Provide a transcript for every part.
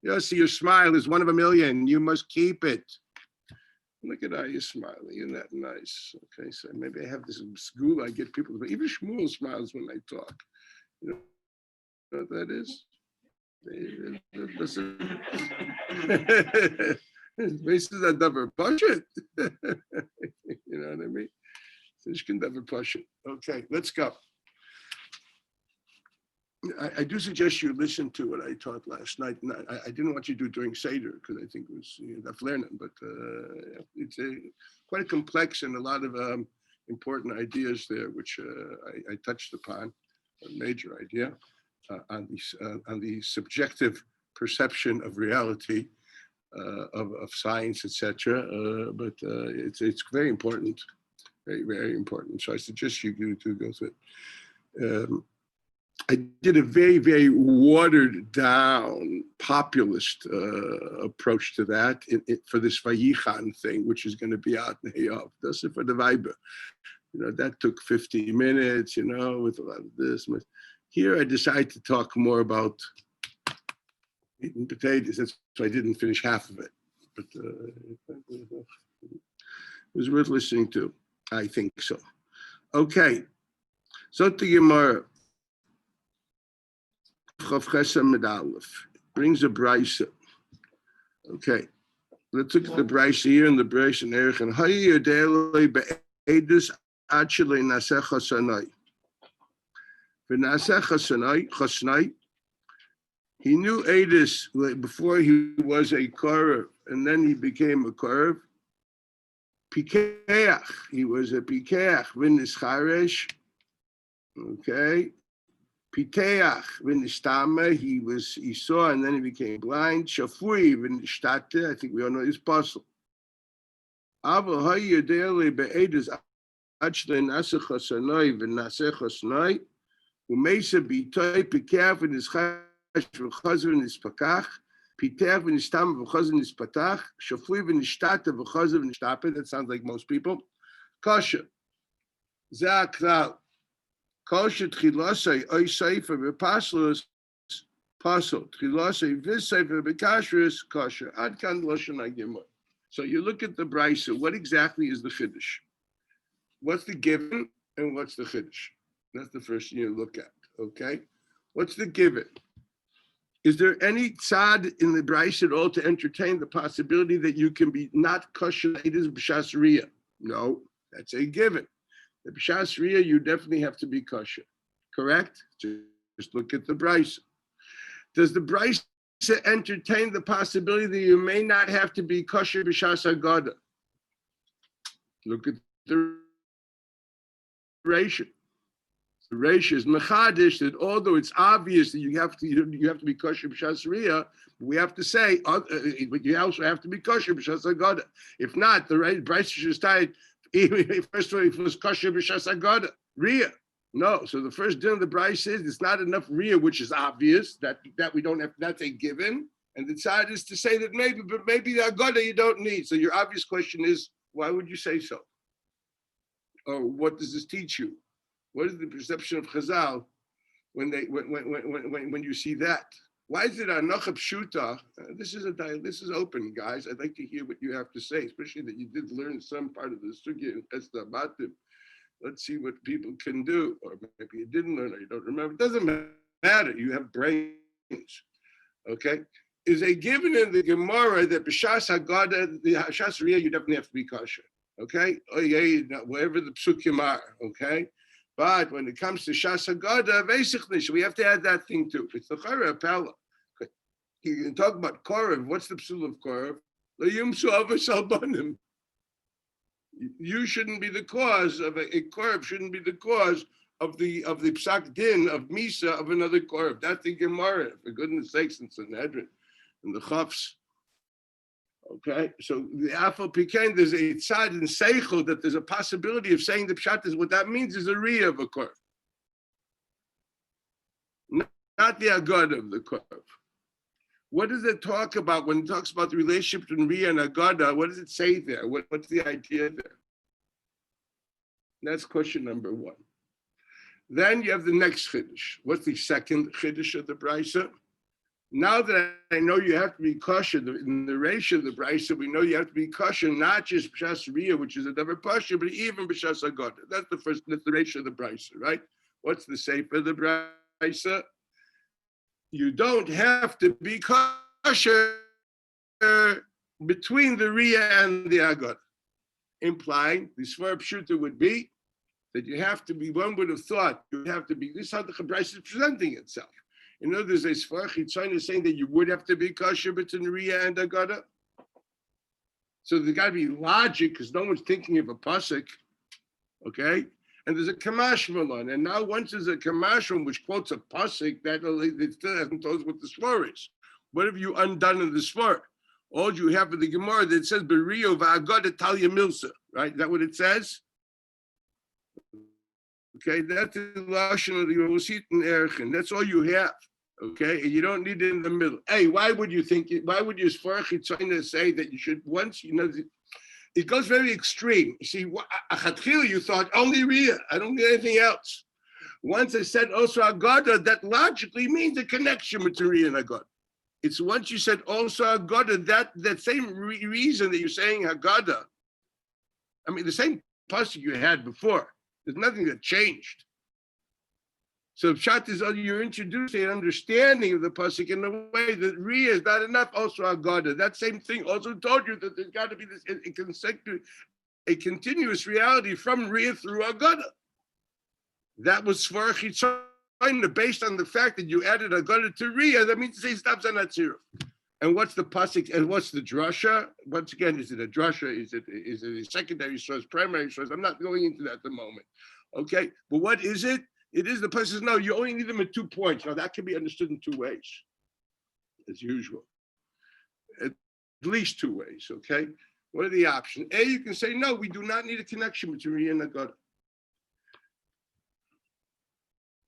Yossi, your smile is one of a million. You must keep it. Look at how you're smiling. Isn't that nice? Okay, so maybe I have this school. I get people, but even Shmuel smiles when I talk. You know what that is? This is a double push it. You know what I mean? So you can double push it. Okay, let's go. I do suggest you listen to what I taught last night. And I didn't want you to do it during Seder because I think it was that's learning, but it's quite a complex and a lot of important ideas there, which I touched upon, a major idea on the subjective perception of reality, of science, etc. But it's very important, very, very important. So I suggest you to go through it. I did a very, very watered down populist approach to that for this Vayichan thing, which is going to be out in Hayov. That's it for the Weiber. You know, that took 50 minutes, you know, with a lot of this. Here I decided to talk more about eating potatoes. That's why I didn't finish half of it. But it was worth listening to. I think so. Okay. So to Gemara. Brings a brisa. Okay, let's look at the brisa here and the brisa in Erech and Hayi Yodele be'edus actually nasecha sanai. V'nasecha sanai chasnai. He knew Edus before he was a korev, and then he became a korev. Pikeach, he was a pikeach v'nis charesh. Okay. Piteach v'nishtama, he saw and then he became blind. Shafui v'nishtate, I think we all know his puzzle. Aval hayadele be'edus achle nasecha sanai v'nasecha sanai u'meisa b'itoi pikeach v'nischash v'chazer v'nispakach piteach v'nishtama v'chazer v'nispatach shafui v'nishtate v'chazer v'nishtape. That sounds like most people. Kasha. Zeh klal. Kosher tchilasei oy seifer v'paslus pasel tchilasei v'seifer v'kashrus kosher ad kan lashon hagimor. So you look at the brisa. What exactly is the chiddush? What's the given and what's the chiddush? That's the first thing you look at. Okay, what's the given? Is there any tzad in the brisa at all to entertain the possibility that you can be not kosher? It is b'shas riyah. No, that's a given. The b'shas riyah, you definitely have to be kosher, correct? Just look at the brisa. Does the brisa entertain the possibility that you may not have to be kosher b'shas haggadah? Look at the ratio. The ratio is mechadish that although it's obvious that you have to be kosher b'shas riyah, we have to say, but you also have to be kosher b'shas haggadah. If not, the brisa should start. First of all, it was kosher b'shas haggadah, riyah. No, so the first din of the brisa is it's not enough riyah, which is obvious that we don't have. That's a given, and the tzad is to say that maybe the haggadah you don't need. So your obvious question is, why would you say so? Or what does this teach you? What is the perception of Chazal when you see that? Why is it anocha pshuta? This is open, guys. I'd like to hear what you have to say, especially that you did learn some part of the sugya in Esther Batim. Let's see what people can do, or maybe you didn't learn or you don't remember. It doesn't matter. You have brains, okay? Is a given in the Gemara that b'shas haggadah, the b'shas riyah, you definitely have to be kosher, okay? Oh yeah, wherever the psukim are, okay? But when it comes to Shas Haggadah, basically, so we have to add that thing too. It's the Chara Pella. You can talk about Korev. What's the psul of Korev? You shouldn't be the cause of a Korev. Shouldn't be the cause of the psak din of Misa of another Korev. That's the Gemara. For goodness sakes, in Sanhedrin and the Chafs. Okay, so the Afal Pikain, there's a tzad in Seichel that there's a possibility of saying the pshat is what that means is a riyah of a korv, not the agada of the korv. What does it talk about when it talks about the relationship between riyah and agada? What does it say there? What's the idea there? That's question number one. Then you have the next chiddush. What's the second chiddush of the brisa? Now that I know you have to be kosher, in the ratio of the brisa, we know you have to be kosher, not just b'shas riyah, which is another pasha, but even b'shas agoda. That's the ratio of the brisa, right? What's the sefer of the brisa? You don't have to be kosher between the riyah and the agoda, implying the svar pshuta would be that you have to be. One would have thought you have to be. This is how the brisa is presenting itself. You know, there's a Sfar Chitzon saying that you would have to be kosher between Riyah and Agada. So there's got to be logic because no one's thinking of a pasuk, okay? And there's a Kamash Malon. And now once there's a Kamash one which quotes a pasuk, that still hasn't told us what the Sfar is. What have you undone in the Sfar? All you have in the Gemara that says Beriyo va'agada talya milsa, right? Is that what it says? Okay, that's the lashon of the Yosit and Erchin. That's all you have. Okay, and you don't need it in the middle. Hey, why would you Sfar Chitzon say that you should once, it goes very extreme. You see, achatchila you thought only Riyah, I don't need anything else. Once I said also Agada, that logically means a connection between Riyah and Agada. It's once you said also Agada, that same reason that you're saying Agada, I mean, the same pasuk you had before. There's nothing that changed. So Pshat is you're introducing an understanding of the pasuk in a way that Riyah is not enough. Also Agada. That same thing also told you that there's got to be this a continuous reality from Riyah through Agada. That was Svar Chitzon based on the fact that you added Agada to Riyah. That means to say it stops on Atzirah. And what's the pasuk? And what's the drasha? Once again, is it a drasha? Is it a secondary source, primary source? I'm not going into that at the moment. Okay, but what is it? It is the place says no. You only need them at 2 points. Now that can be understood in 2 ways, as usual. At least 2 ways. Okay, what are the options? A, you can say no. We do not need a connection between Riyah and Agada.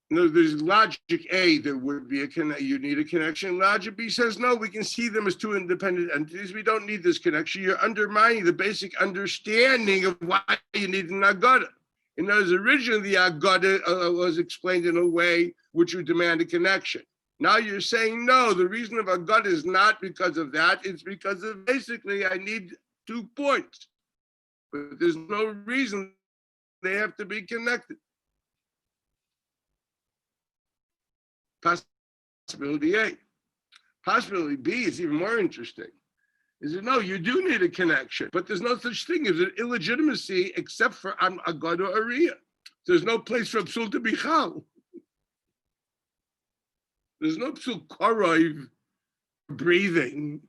No, there's logic A, there would be you need a connection. Logic B says, no, we can see them as 2 independent entities. We don't need this connection. You're undermining the basic understanding of why you need an Agada. In other words, originally the Agada was explained in a way which would demand a connection. Now you're saying, no, the reason of Agada is not because of that. It's because of basically I need 2 points. But there's no reason they have to be connected. Possibility A. Possibility B is even more interesting. Is it no, you do need a connection, but there's no such thing as an illegitimacy except for Agada or Riyah. There's no place for Psul to be Chal. There's no Psul Korov breathing.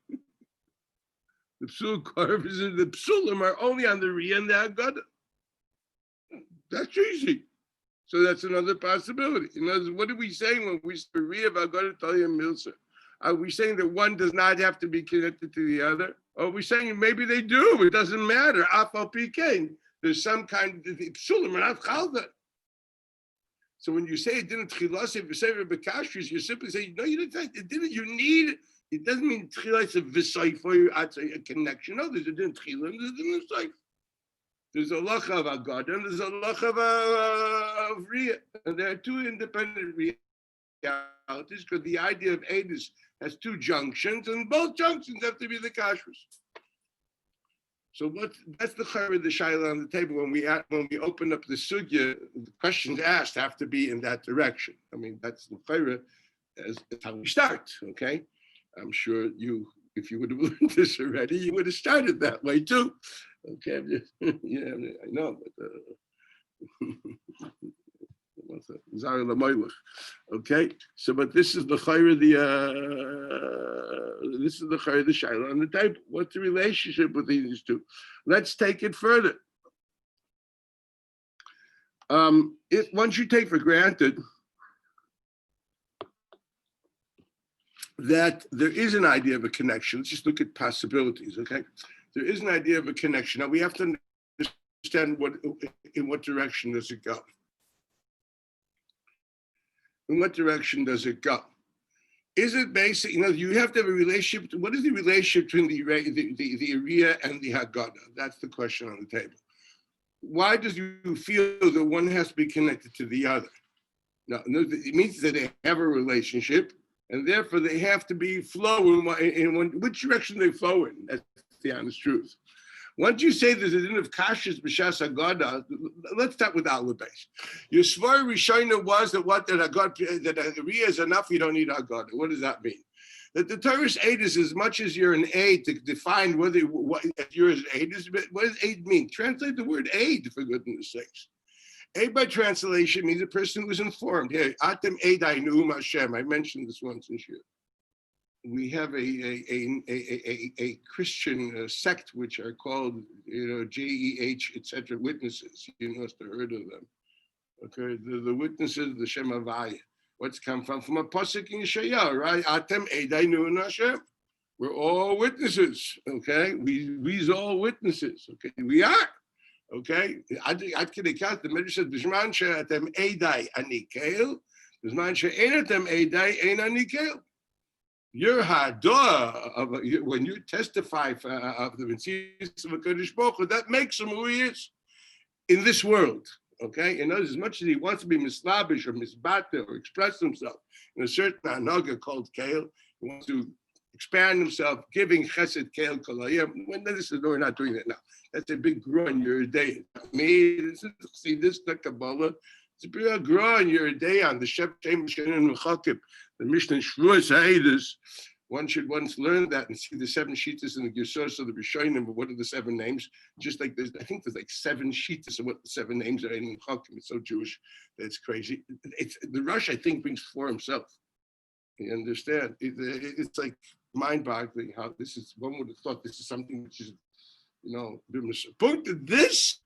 The Psul Korov is the Psulim are only on the Riyah and the Agada. That's easy. So that's another possibility. In other words, what are we saying when we say Riyah Agada Talya Milsa? Are we saying that one does not have to be connected to the other? Or are we saying maybe they do? It doesn't matter. Afal PK. There's some kind of psulim are not chalda. So when you say it didn't tchilas if you say bekashris, you simply say no, you didn't. It didn't. You need. It doesn't mean tchilas of v'sayf for you. I'd say a connection. No, there's a din tchilim. There's a din v'sayf. There's a lacha of agad and there's a lacha of riyah, and there are 2 independent realities because the idea of edus has 2 junctions, and both junctions have to be the kashrus. So that's the chayr of the shayla on the table. When we open up the sugya, the questions asked have to be in that direction. I mean, that's the chayr as how we start. Okay, I'm sure if you would have learned this already, you would have started that way too. Okay, yeah, I know, but okay, so but this is the chayr of the shayla on the table. What's the relationship with these 2? Let's take it further. Once you take for granted that there is an idea of a connection, let's just look at possibilities. Okay, there is an idea of a connection. Now we have to understand in what direction does it go. In what direction does it go? Is it basic? You have to have a relationship. What is the relationship between the Riyah and the Haggadah? That's the question on the table. Why does you feel that one has to be connected to the other? No, it means that they have a relationship, And therefore they have to be flowing in which direction they flow in. That's the honest truth. Once you say there's a din of kashas b'shas agada, let's start with alibase. Your svar rishona was that that Riyah is enough, you don't need agada. What does that mean? That the Torah's aid is as much as you're an aid to define whether if you're an aid is. What does aid mean? Translate the word aid, for goodness sakes. Aid by translation means a person who is informed. Here, atem eidai nu'um Hashem. I mentioned this once in Shir. We have a Christian sect which are called, JEH, etc. witnesses. You must have heard of them. Okay, the witnesses of the Shem Havaya. What's come from a pasuk in Yeshayahu, right? Atem eidai nu'um Hashem. We're all witnesses. Okay, we's all witnesses. Okay, we are. Okay, Ad Kidei Kas, the Midrash says, "B'zman she'atem eidai ani keil, b'zman she'einatem eidai ein ani keil." Your hadah, when you testify of the Mitzvahs of HaKadosh Baruch Hu, that makes him who he is in this world. Okay, in other words, as much as he wants to be mislabish or misbate or express himself in a certain anaga called keil, he wants to expand himself, giving chesed keil kolayim. When this is, no, we're not doing that now. That's a big grow in your day. Me, see this the Kabbalah. It's a big grow in your day on the Shep Shem Shenin Mechakib, the Mishnah Shvuas Haedus. One should once learn that and see the 7 shittas in the Gesos of the Rishonim. But what are the 7 names? Just like there's, I think there's like 7 shittas of what the 7 names are in Mechakib. It's so Jewish that it's crazy. It's the Rush, I think, brings 4 himself. You understand? It's like mind-boggling how this is. One would have thought this is something which is, point to this,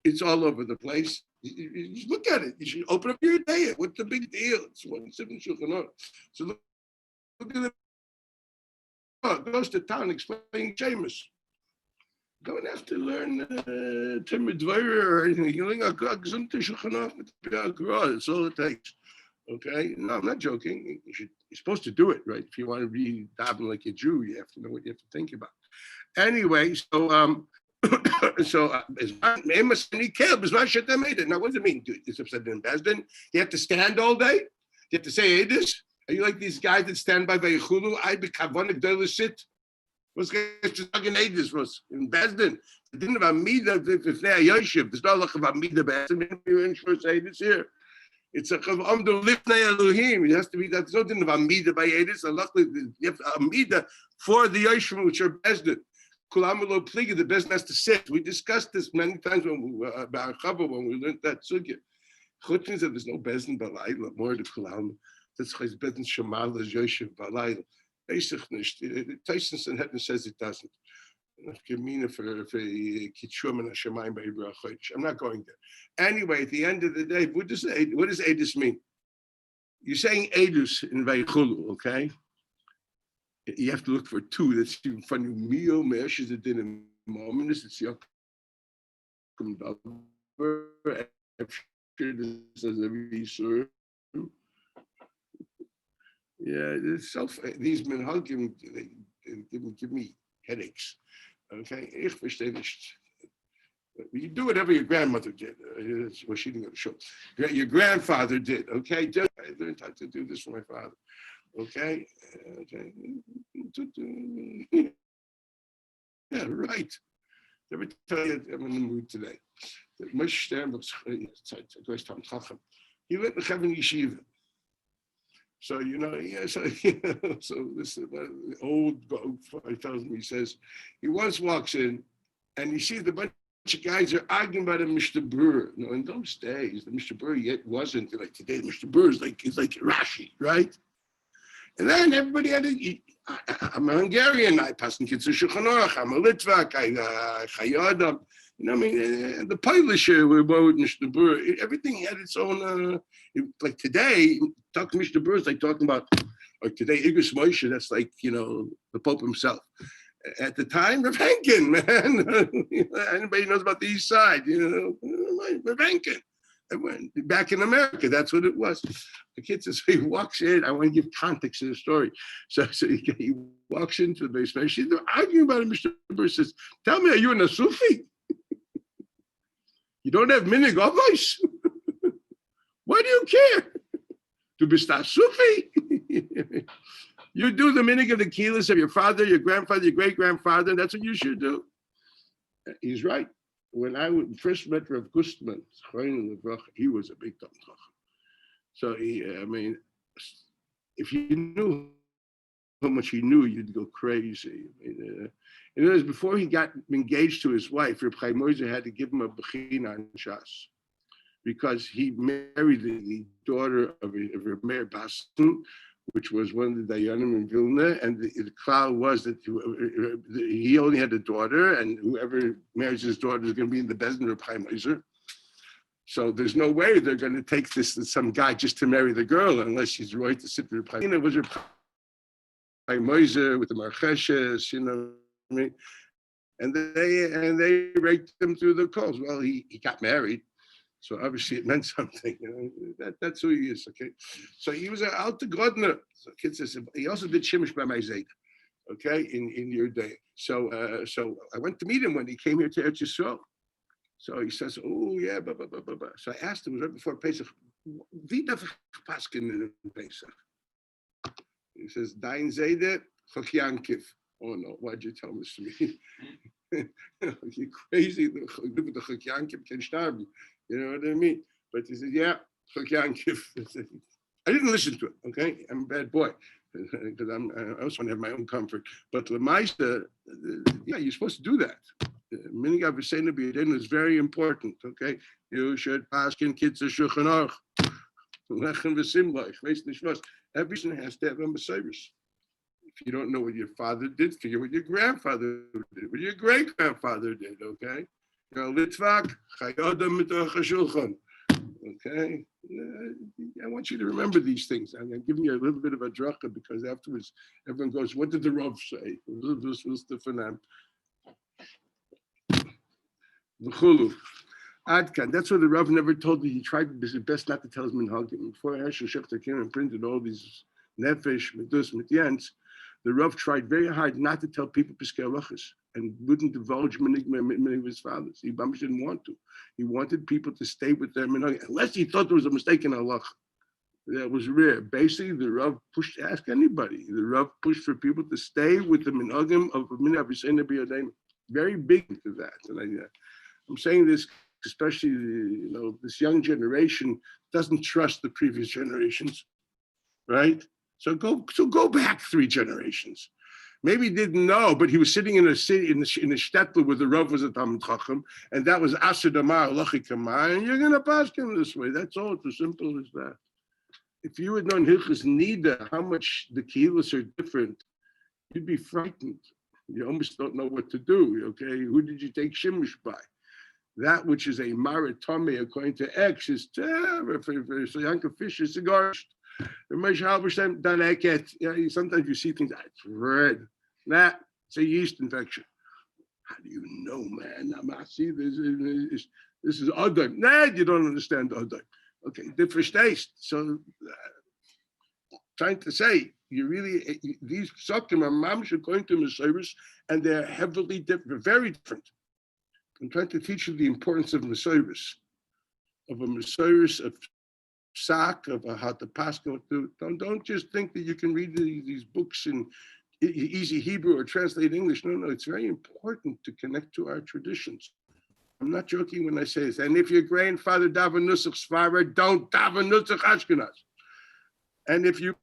it's all over the place. You look at it. You should open up your day. What's the big deal? It's 1-7 Shulchan Aruch. So look at it. Goes to town explaining Jameis. Don't have to learn Timid Dvayer or anything. You learn Shulchan Aruch. That's all it takes. Okay? No, I'm not joking. You're supposed to do it, right? If you want to be davening like a Jew, you have to know what you have to think about. Anyway, so now what does it mean? It's upset in Bezdin. You have to stand all day. You have to say Edis. Are you like these guys that stand by Veichulu? I be kavonik doyle sit. What's just talking Edis was in Bezdin? The didn't have Amida if they are Yoshiv. There's no lack of Amida Bezdin. You're in for Edis here. It's a Amdu Lifnei Elohim. It has to be that's no thing of Amida by Edis. And luckily you have Amida for the Yoshim which are Bezdin. Kulamulo Pliga, the best has to sit. We discussed this many times when we learned that sugya. Chutzin said there's no bezdin balayla, more the kulam. That's why it's bezdin shamal as Yoshev balayla. Tyson Sanhedrin says it doesn't. I'm not going there. Anyway, at the end of the day, what does Edus mean? You're saying Edus in Veichulu, okay? You have to look for 2. That's even funny. Mio Mesh is a din in Mormonis. It's Yakum Dover. This as a research. Yeah, it's these minhagim they give me headaches. Okay, ich verstehe nicht. You do whatever your grandmother did. Well, she didn't go to show. Your grandfather did. Okay, I learned how to do this for my father. Okay. Yeah, right. Let me tell you, I'm in the mood today. Moshe Sternberg's he went to Chevron Yeshiva. So, so this old guy tells me, he says, he once walks in and he sees the bunch of guys are arguing about a Mr. Burr. In those days, the Mr. Burr yet wasn't like today. Mr. Burr is like Rashi, right? And then everybody had I'm a Hungarian, I pass in kids to Shulchan Aruch, I'm a Litvak, I Chayadam. The Polisher were about Mr. Burr. Everything had its own, like today, talking to Mr. Burr is like talking about, like today, Igros Moshe, that's like, the Pope himself. At the time, Rav Henkin, man. Anybody knows about the East Side, Rav Henkin. Back in America, that's what it was. The kid says, he walks in, I want to give context to the story. So he walks into the basement. They're arguing about it. Mr. Burr says, tell me, are you in a Sufi? You don't have minig avos? Why do you care? Du bist a Sufi? You do the minig of the kilos of your father, your grandfather, your great-grandfather, and that's what you should do. He's right. When I first met Rav Gustman, he was a big Talmid Chacham. So if you knew how much he knew, you'd go crazy. In other words, before he got engaged to his wife, Reb Chaim Moiser had to give him a bechina on Shas, because he married the daughter of Reb Meir Basson, which was one of the Dayanim in Vilna, and the cloud was that he only had a daughter, and whoever marries his daughter is going to be in the Bezdin of Chaim Moiser. So there's no way they're going to take some guy just to marry the girl unless she's right to sit with Reb Chaim. It was Reb Chaim Moiser with the Marcheshes, you know what I mean? And they raked him through the coals. Well, he got married. So obviously it meant something, you know. That's who he is, okay? So he was an Alta Grodner. So kid says he also did Shimish by my Zayda, okay, in your day. So I went to meet him when he came here to Eretz Yisrael. So he says, oh yeah, blah, blah, blah, blah, blah. So I asked him, it was right before Pesach, wie darf ich pasken in Pesach? He says, Dein Zayda, Chok Yankiv. Oh no, why'd you tell this to me? You're crazy, the Chok Yankiv can starve. You know what I mean? But he said, yeah, I didn't listen to it, okay? I'm a bad boy, because I also want to have my own comfort. But Lamaisa, yeah, you're supposed to do that. Minig Avosseinu B'Yadeinu is very important, okay? You should paskin kitzur shulchan aruch. Lechem v'simla, ich weiß nicht was. Everything has to have a service. If you don't know what your father did, figure what your grandfather did, what your great-grandfather did, okay? Litvak, Chayodam Mitoch HaShulchan. Okay? I want you to remember these things. I'm giving you a little bit of a dracha because afterwards everyone goes, what did the Rav say? Adkan. That's what the Rav never told me. He tried his best not to tell his minhagim. Before Hershel Shechter came and printed all these nefesh, medus, mityans, the Rav tried very hard not to tell people Piskei Halachos and wouldn't divulge many of his fathers. He didn't want to. He wanted people to stay with their minhagim, unless he thought there was a mistake in halacha. That was rare. Basically, the Rav pushed, ask anybody, the Rav pushed for people to stay with the minhagim of Minhag Avosseinu B'Yadeinu. Very big into that. And I'm saying this, especially, this young generation doesn't trust the previous generations, right? So go back 3 generations. Maybe he didn't know, but he was sitting in a city in the shtetl where the Rav was a Talmid Chacham, and that was Asher Damar Halachi Kamar, and you're gonna pass him this way. That's all. It's as simple as that. If you had known Hilchos Nida, how much the kilos are different, you'd be frightened. You almost don't know what to do. Okay, who did you take Shimish by? That which is a maritome according to X is for Yanka Fish is cigarished. Sometimes you see things, it's red. It's a yeast infection. How do you know, man? See, this is Adon. You don't understand Adon. Okay, different taste. So, trying to say, these psukim are mamish according to Mesiris, and they're heavily different, very different. I'm trying to teach you the importance of Mesiris, of a psak, of how to pass. Don't just think that you can read these books in easy Hebrew or translate English. No, it's very important to connect to our traditions. I'm not joking when I say this. And if your grandfather daven nusach Sfarad, don't daven nusach Ashkenaz. And if you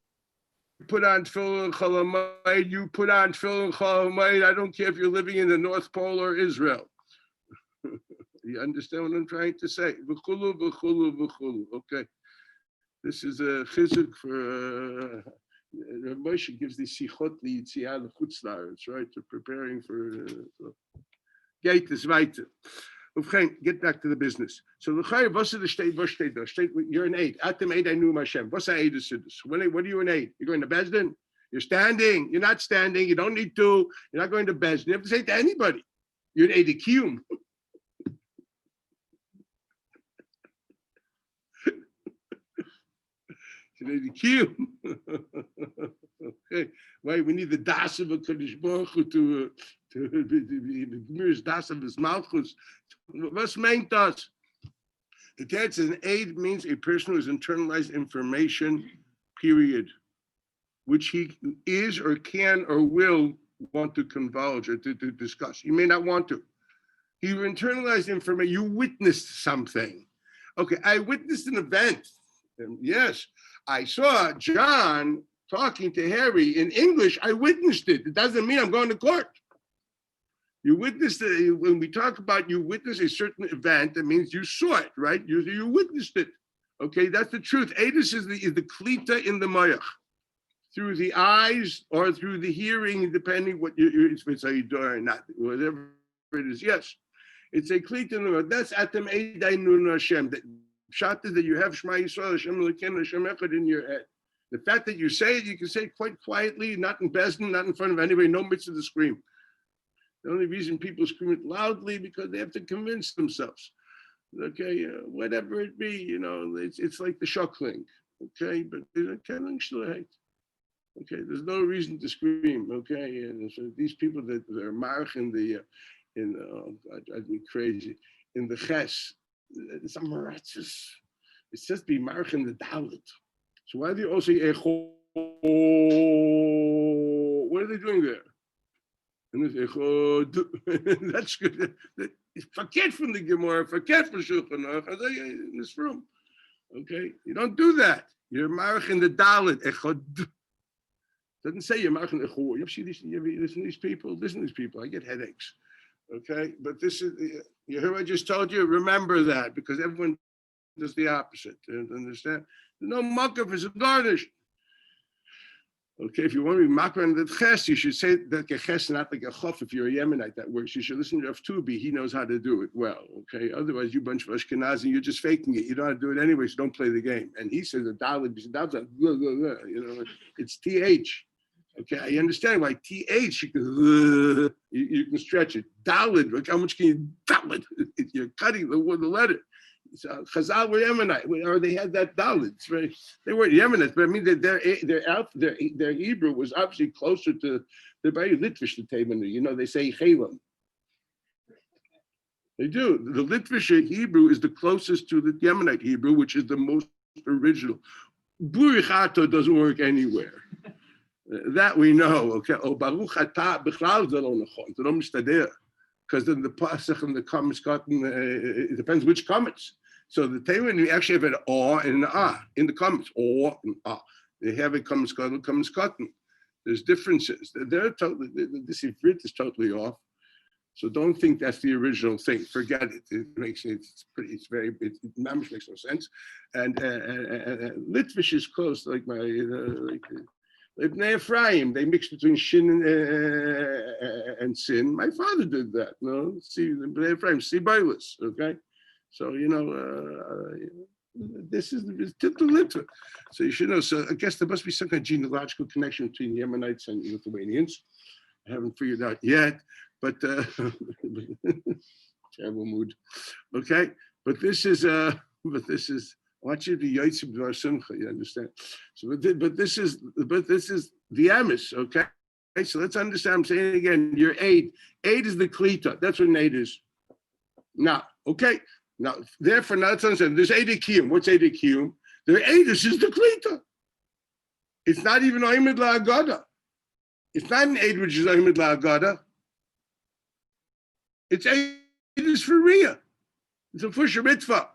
put on tefillin cholamayid, you put on tefillin cholamayid. I don't care if you're living in the North Pole or Israel. You understand what I'm trying to say? V'chulu, v'chulu, v'chulu. Okay. This is a chizuk for Rav Moshe gives the sichot liyitzia l'chutz la'aretz, right? To preparing for gate is weiter. Get back to the business. So you're an aid. Atem aid anu Hashem. What's an aid? What are you an aid? You're going to Bezdin? You're standing. You're not standing. You don't need to. You're not going to Bezdin. You have to say it to anybody. You're an aid kiyum. Okay. Why we need the das of a Kadosh Baruch Hu to the das of his malchus. What's meant das? The text says an aid means a person who has internalized information. Period. which he is or can or will want to convulge or to discuss. You may not want to. You internalized information. You witnessed something. Okay, I witnessed an event. And yes, I saw John talking to Harry in English. I witnessed it. It doesn't mean I'm going to court. You witnessed it. When we talk about you witnessed a certain event, that means you saw it, right? You witnessed it. Okay, that's the truth. Edus is the klita in the mayach, through the eyes or through the hearing, depending what if it's a door or not, whatever it is. Yes, it's a klita in the mayach. That's atem edai nun Hashem. The shot is that you have Shema Yisrael Hashem Elokeinu Hashem Echad in your head. The fact that you say it, you can say it quite quietly, not in Bezdin, not in front of anybody, no mitzvah to scream. The only reason people scream it loudly because they have to convince themselves. Okay, whatever it be, it's like the shokling. Okay, but okay, there's no reason to scream. Okay, and so these people that are march in the, I'd be crazy in the ches. It's a maratzis. It says be march in the dalit. So why do you also echo? What are they doing there? And that's good. Forget from the Gemara, forget from Shulchan Aruch, in this room. Okay, you don't do that. You're marach in the dalit. Doesn't say you're marach in the echor. You see listen to these people. Listen to these people. I get headaches. Okay, but this is. You heard what I just told you. Remember that because everyone does the opposite. Understand? No makav is a garnish. Okay, if you want to be makar in the ches, you should say that a ches, not like a chof. If you're a Yemenite, that works. You should listen to Rav Tubi. He knows how to do it well. Okay, otherwise you bunch of Ashkenazi, you're just faking it. You don't know how to do it anyway, so don't play the game. And he says a dalit, it's th. Okay, I understand why th. You can stretch it. Dalit, look how much can you dalit? You're cutting the letter. Chazal were Yemenite, or they had that dalit. They weren't Yemenites, but I mean their Hebrew was obviously closer to the very Litvish the Taimanu. They say Chelam. They do. The Litvish Hebrew is the closest to the Yemenite Hebrew, which is the most original. Burichato doesn't work anywhere. That we know. Okay. Oh, Baruch Atah Bichlal Zelo Nachon. Zelo Mistader. Because then the pasuk and the comments it depends which comments. So the Taimanu you actually have an aw and an ah in the comments. Aw and ah. They have a comments cotton. There's differences. They're totally. This Ifrit is totally off. So don't think that's the original thing. Forget it. It makes it mamish makes no sense. And Litvish is close, like my Ibn Ephraim. They mix between shin and sin. My father did that. No, see Ibn Ephraim, see Bailis. Okay, so this is the Litva. So you should know. So I guess there must be some kind of genealogical connection between Yemenites and Lithuanians. I haven't figured out yet. But terrible mood. Okay, but this is I want you to be Yitzim Dvar Simcha. You understand? So, but this is the Amos. Okay, so let's understand. I'm saying it again. Your aid is the klita. That's what an aid is. Now, okay. Now, therefore, now let's understand. There's aid kiyum. What's aid kiyum? The aid is the klita. It's not even Oimid La'agada. It's not an aid which is Oimid La'agada. It's Eidus for Riyah. It's a Fusha Ritva.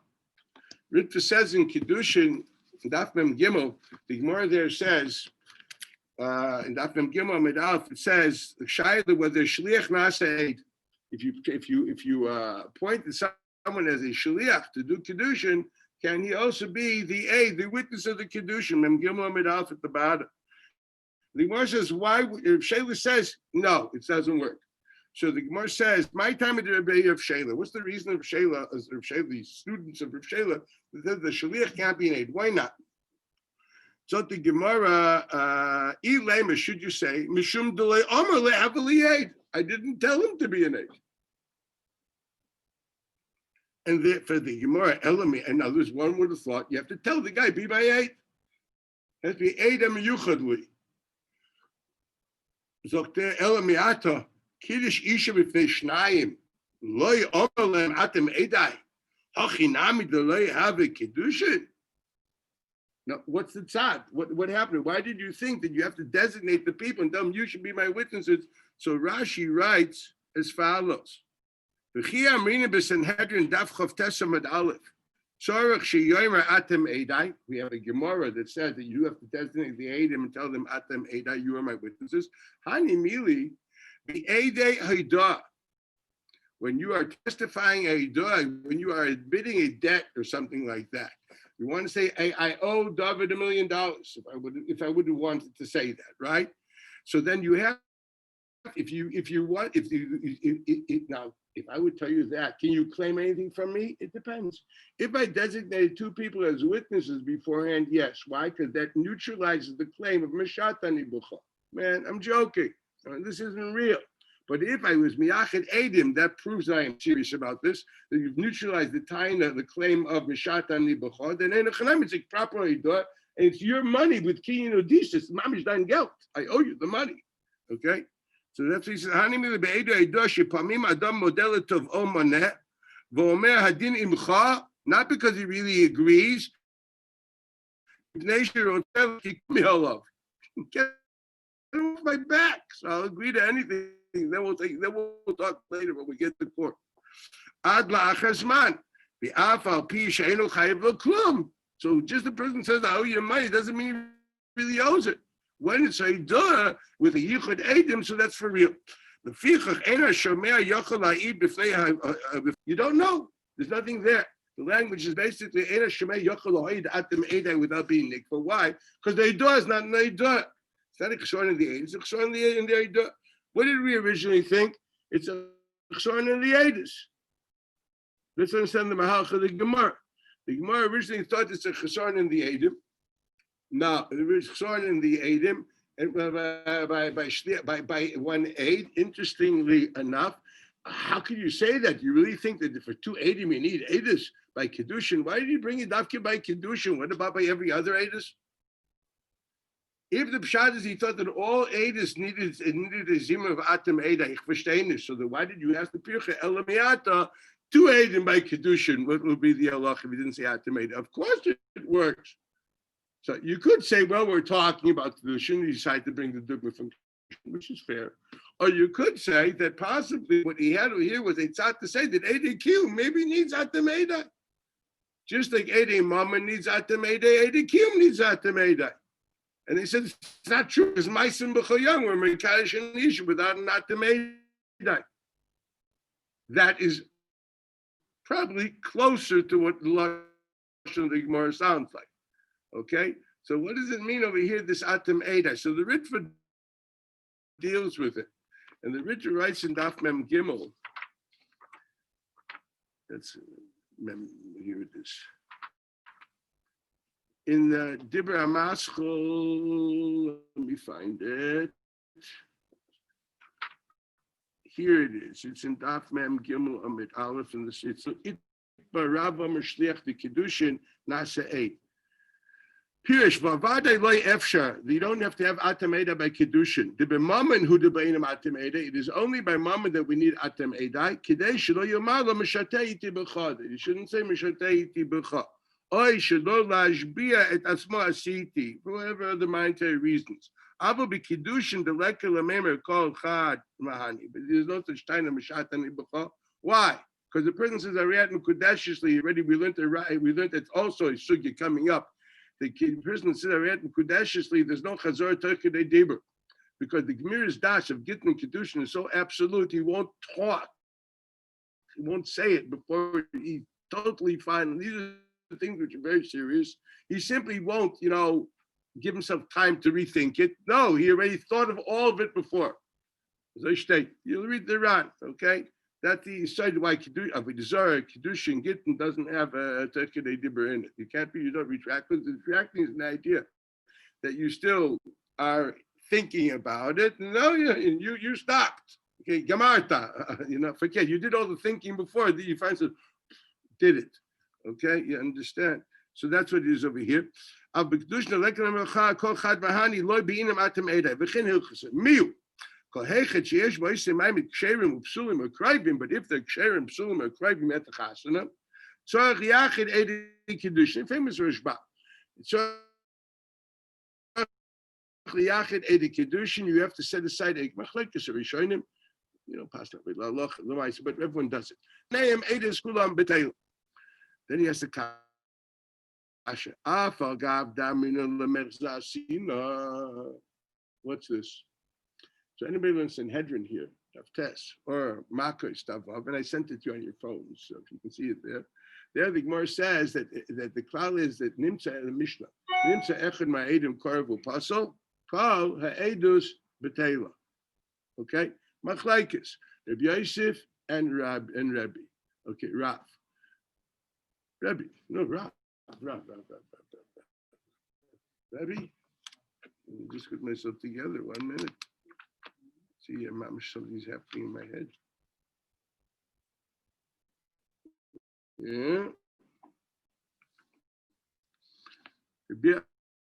Ritva says in Kiddushin, in Daf Mem Gimel, the Gemara there says, in Daf Mem Gimel Medalf, it says, Shayla whether Shliach Nasa Eid, if you appoint someone as a Shliach to do Kiddushin, can he also be the aid, the witness of the Kiddushin? Mem Gimel Medalf at the bottom. The Gemara says, why? If Shayla says, no, it doesn't work. So the Gemara says, my time of the Rebbe of Shela. What's the reason of Shela, the students of Shela, that the Shaliach can't be an aid? Why not? So the Gemara, Ilema, should you say, Mishum delay Omer le'avali aid. I didn't tell him to be an aid. And for the Gemara, Elami, and now there's one would have thought, you have to tell the guy, be my aid. It has to be aid yuchadli. Zokter Elami ata. Kiddush Isha b'fnei Shnayim, loy omer lehem atem edai, hachinami delay have a kiddushin. Now, what's the tzad? What happened? Why did you think that you have to designate the people and tell them you should be my witnesses? So Rashi writes as follows. We have a Gemara that says that you have to designate the Eidim and tell them Atem Eidai, you are my witnesses. Hani Mili, the Eidai Haidah. When you are testifying Haidah, when you are admitting a debt or something like that, you want to say, I owe David $1 million. If I would have wanted to say that, right? So then you have, if I would tell you that, can you claim anything from me? It depends. If I designated two people as witnesses beforehand, yes. Why? Because that neutralizes the claim of Meshatani Bucha. Man, I'm joking. This isn't real. But if I was Miyachet Edim, that proves that I am serious about this, that you've neutralized the taina, the claim of Meshatani Bucha, then it's a proper Eidah, and it's your money with Kinyan Odishis, Mamish Dein Geld. I owe you the money. Okay? So that's what he says. Not because he really agrees. Get off my back. So I'll agree to anything. Then we'll talk later when we get to court. So just the person says I owe you money doesn't mean he really owes it. When it's a duh with a yichud edim, so that's for real. The fichach ena shomea yochel ha'id b'fnei. You don't know. There's nothing there. The language is basically ena shomea yochel ha'id atem edai without being nikva. Why? Because the idah is not an idah. It's not a chshon in the eid. It's a chshon in the idah. What did we originally think? It's a chshon in the eidus. Let's understand the mahalach of the Gemara. The Gemara originally thought it's a chshon in the edim. Now, the chshon in the edim, and by one aid. Interestingly enough, how can you say that? You really think that for two edim you need edus by kedushin? Why did you bring it dafke by kedushin? What about by every other edus? If the pshat is he thought that all edus needed a zimmer of atem eda, ich verstehe nicht. So then why did you ask the pircha elamiata two edim by kedushin? What would be the halach if you didn't say atem eda? Of course it works. So you could say, well, we're talking about kedushin. You decide to bring the dugma from kedushin, which is fair. Or you could say that possibly what he had over here was a tzad to say that eda kiyum maybe needs atem eda, just like eda mama needs atem eda, eda kiyum needs atem eda. And they said, it's not true, because my son b'choyam were mekadosh and isha without an atem eda. That is probably closer to what the lashon of the Gemara sounds like. Okay? So what does it mean over here, this atem eda? So the Ritva deals with it. And the Ritva writes in Daf Mem Gimel. That's here it is. In the Dibra Amaschol, let me find it. Here it is. It's in Daf Mem Gimel Amid Aleph in the Sitz. So it Rav Shliach the Kedushin Nasa 8. Pirish v'avadei loy efshar. You don't have to have atem eda by kedushin. The b'mamen hu debayim atem eda. It is only by mamen that we need atem eda. Kidei shelo yomar lo mishatei iti b'cha. You shouldn't say mishatei iti b'cha. Oy shelo lashbia et asmo asiti. For whatever other monetary reasons. Avo b'kedushin deleka lamemer kol chad mahani. But there's no such time of mishatei b'cha. Why? Because the person says Ariat Mekudeshishli. Already we learned it's also a sugya coming up. The person says Ariat Mekudeshishli. There's no chazor terkei dibur, because the Gemira's dash of Gittin Kedushin is so absolute. He won't talk. He won't say it before he's totally fine. And these are the things which are very serious. He simply won't, give himself time to rethink it. No, he already thought of all of it before. As I state, you'll read the Ran, okay? That's the side why Kedushin Gittin doesn't have a terkei dibur in it. You don't retract, because retracting is an idea that you still are thinking about it. No, you stopped. Okay, Gamarta, forget. You did all the thinking before. You find some, did it. Okay, you understand. So that's what it is over here. But if they're ksherim, psulim, or krivim at the chasana, tzarich yachid edi kedushin. Famous Rishba. liyachid edi kedushin. You have to set aside a machlekes or rishonim. Past that with Allah, but everyone does it. Name edis kulam b'teilim. Then he has to kasha. Afal gav damina lemerzasina. What's this? So anybody learns Sanhedrin here, Taftes, or Makkah stuff of, and I sent it to you on your phone, so if you can see it there. There, the Gemara says that the klal is that nimtza in the Mishnah, nimtza echad ma'edim koravu pasol, kol ha'edus b'teila. Okay, machlaikis, Rabbi Yosef and Rabbi. Okay, Rav. Rabbi, no, Rav. Rabbi. Let me just put myself together 1 minute. See, something's happening in my head. Yeah.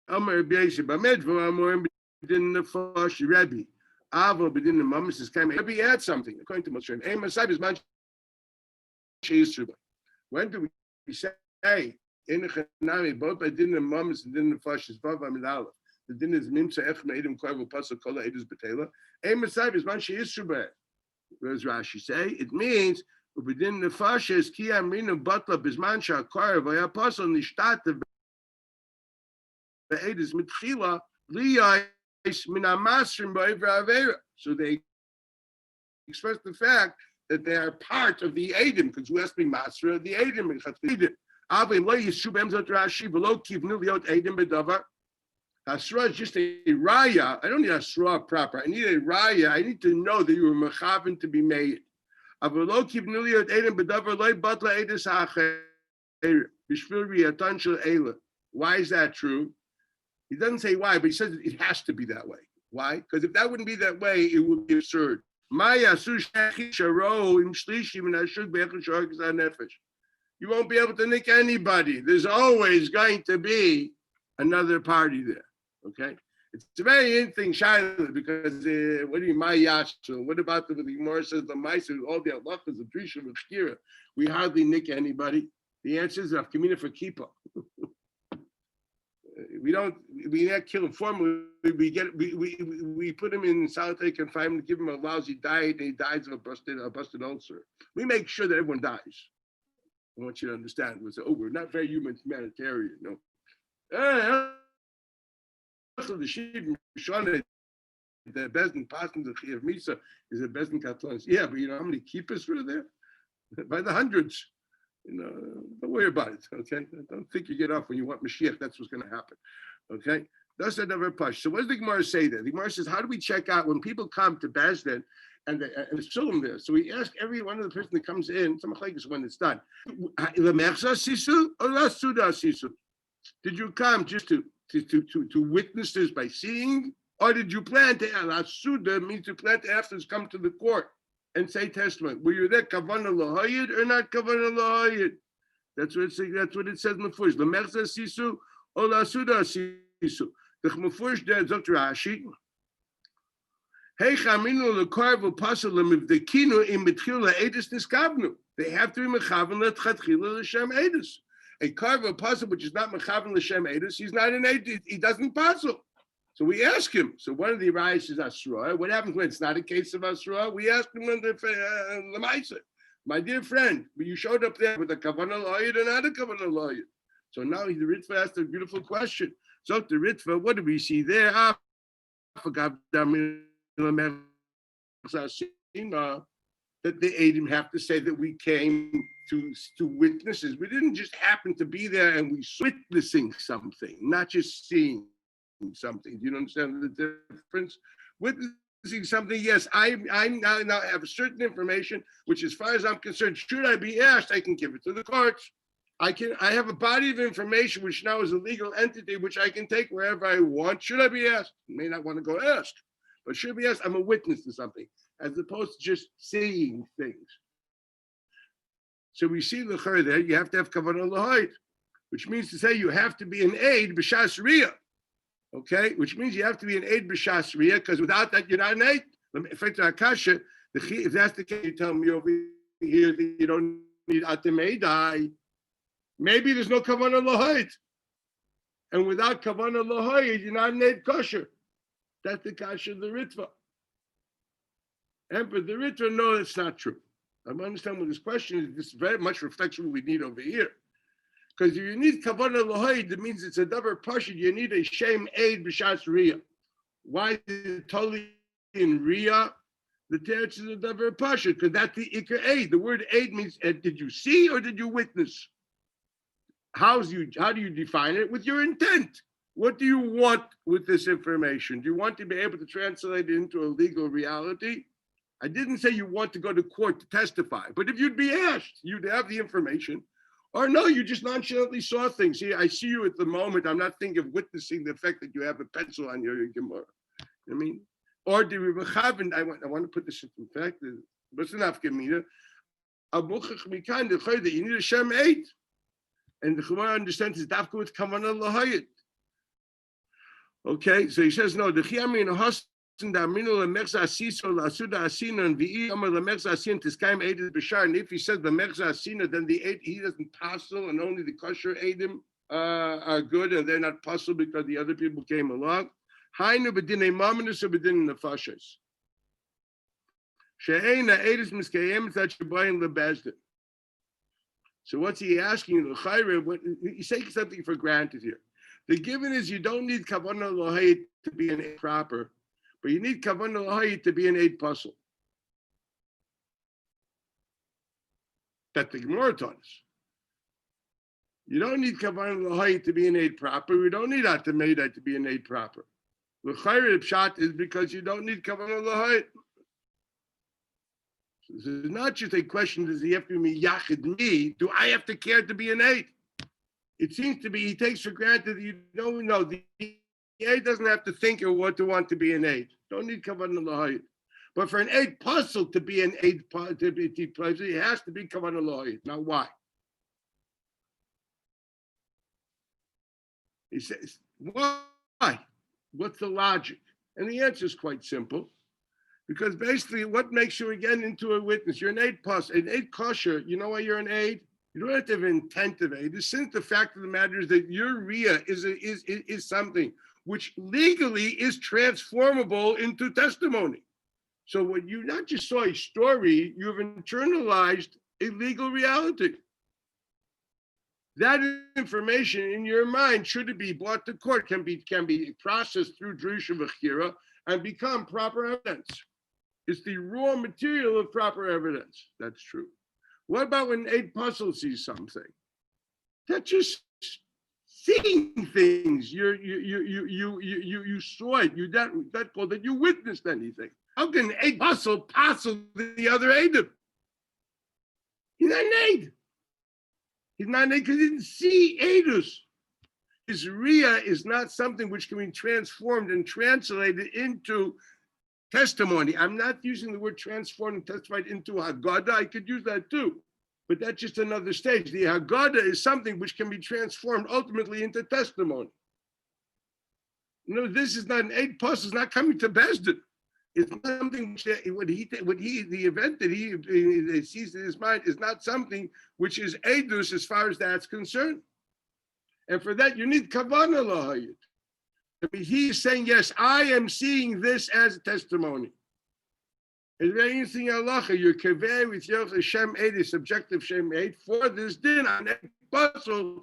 Amar Rabbi Rabbi add something according to Moshe. When do we say in the Chanami both by din and mamas and din the flesh is vav amidala? The din is mimsa echma edim korvu pasuk kola edus betela. Ein masayv is man she is shubah. What does Rashi say? It means within the flesh is ki amrina batla bisman shah korv vaya pasuk nishtat the edus mitchila liyais min amasrim ba'ivra avera. So they express the fact that they are part of the edim because we have to be master of the edim and chatzidim. Avim lo yishu b'emzot Rashi v'lo kivnu liot edim b'davar. Hasra is just a raya. I don't need hasra proper. I need a raya. I need to know that you were mechaven to be made. Avlo kivnu liot edim b'davar lo batla edus ha'acher b'shvil riyatan shel eila. Why is that true? He doesn't say why, but he says it has to be that way. Why? Because if that wouldn't be that way, it would be absurd. You won't be able to nick anybody. There's always going to be another party there. Okay? It's a very interesting shayla because what do you mayashu? What about the Gemara says the Ma'aser, all the halachas of Trisha and Shkira? We hardly nick anybody. The answer is Afkamina for Kippah. We not kill him formally. We put him in solitary confinement, give him a lousy diet, and he dies of a busted ulcer. We make sure that everyone dies. I want you to understand. We say, we're not very humanitarian. No. The Bezdin Paskin the Chiyav Misa is a Bezdin Katlanis. Yeah, but you know how many keepers were there? By the hundreds. Don't worry about it. Okay, don't think you get off when you want Mashiach. That's what's going to happen. Okay, that's another push. So what does the Gemara say there? The Gemara says, how do we check out when people come to Bezdin and there's children there? So we ask every one of the person that comes in. Some is when it's done. Did you come just to witness this by seeing, or did you plan to? Suda means to plan to after come to the court and say testament. Were you there kavanah lahayid or not kavanah lahayid? That's what it says. That's what it says in the first. L'merza sisu or la suda sisu. The mefurish there zok Rashi. Hey chaminu lekarvu pasal lemivdekinu im betchila edus niskavnu. They have to be mechaven lechatchila l'shem edus. A karvu pasal which is not mechaven l'shem edus, he's not an edus. He doesn't pasal. So we ask him. So one of the Rayos is Asra. What happens when it's not a case of Asra? We ask him when the Lamaisa. My dear friend, you showed up there with a Kavanah Loyed or not a Kavanah Loyed. So now the Ritva asked a beautiful question. So the Ritva, what do we see there? That the Adim have to say that we came to witnesses. We didn't just happen to be there and we witnessing something, not just seeing something. Do you understand the difference? Witnessing something, yes, I now have certain information, which as far as I'm concerned, should I be asked, I can give it to the courts. I have a body of information, which now is a legal entity, which I can take wherever I want. Should I be asked? I may not want to go ask, but should I be asked? I'm a witness to something, as opposed to just seeing things. So we see the chur there, you have to have kavanah l'hoid, which means to say you have to be an aid b'shas riyah. Okay, which means you have to be an aid b'shas riyah, because without that, you're not an aid. If that's the case, you tell me over here that you don't need atem. Maybe there's no kavanah l'hoid. And without kavanah l'hoid, you're not an aid kosher. That's the kasha of the Ritva. And for the Ritva, no, it's not true. I understand what this question is. This very much reflects what we need over here. Because if you need kavanah lahayd, that means it's a davar pashut. You need a shem aid b'shas riyah. Why is it totally in riyah? The teretz is a davar pashut, because that's the ikar aid. The word aid means, did you see or did you witness? How do you define it? With your intent. What do you want with this information? Do you want to be able to translate it into a legal reality? I didn't say you want to go to court to testify, but if you'd be asked, you'd have the information. Or no, you just nonchalantly saw things. See, I see you at the moment. I'm not thinking of witnessing the fact that you have a pencil on your Gemara. I mean, or do we have, I want to put this into fact. What's enough, Gemina? That you need a Shem 8. And the Gemara understands is dafka with kavanah lahayit. Okay, so he says no. The chiyamin hosten da minu lemechza asiso lasuda asina and vi amar lemechza asin tiskaim aided b'shar. And if he says the mechza asina, then the aid he doesn't passel, and only the kosher aidim are good, and they're not passel because the other people came along. Hainu b'dinei maminus or b'dinei nefashos. She'eina aidis miskayem that shebayim lebezdin. So what's he asking? He's taking something for granted here. The given is you don't need kavanah lahayit to be an aid proper, but you need kavanah lahayit to be an aid puzzle. That the Gemara taught us. You don't need kavanah lahayit to be an aid proper. We don't need atameda to be an aid proper. The pshat is because you don't need kavanah lahayit. This is not just a question, does he have to be yachid me? Do I have to care to be an aid? It seems to be he takes for granted that you don't know. The aid doesn't have to think or what to want to be an aid. Don't need kavanah lahayit. But for an aid puzzle to be an aid, it has to be kavanah lahayit. Now why? He says, why? What's the logic? And the answer is quite simple. Because basically, what makes you again into a witness? You're an aid plus, an aid kosher. You know why you're an aid? You don't have to have intent of aid. Since the fact of the matter is that your riyah is something which legally is transformable into testimony. So when you not just saw a story, you've internalized a legal reality. That information in your mind, should it be brought to court, can be processed through Drusha V'chira and become proper evidence. It's the raw material of proper evidence. That's true. What about when aid puzzle sees something? That's just seeing things. You saw it. That called that you witnessed anything. How can aid puzzle the other aidim? He's not an aid. He's not an aid because he didn't see aidus. His riyah is not something which can be transformed and translated into testimony. I'm not using the word transformed and testified into Haggadah. I could use that too, but that's just another stage. The Haggadah is something which can be transformed ultimately into testimony. You know, this is not an aid plus. It's not coming to Besdin. It's not something which the event that he sees in his mind is not something which is eidus as far as that's concerned. And for that, you need kavanah lahayit. I mean, he's saying, yes, I am seeing this as a testimony. It's very interesting, halacha. You're kaveh with your Shem 8, subjective Shem 8, for this din, I'm a puzzle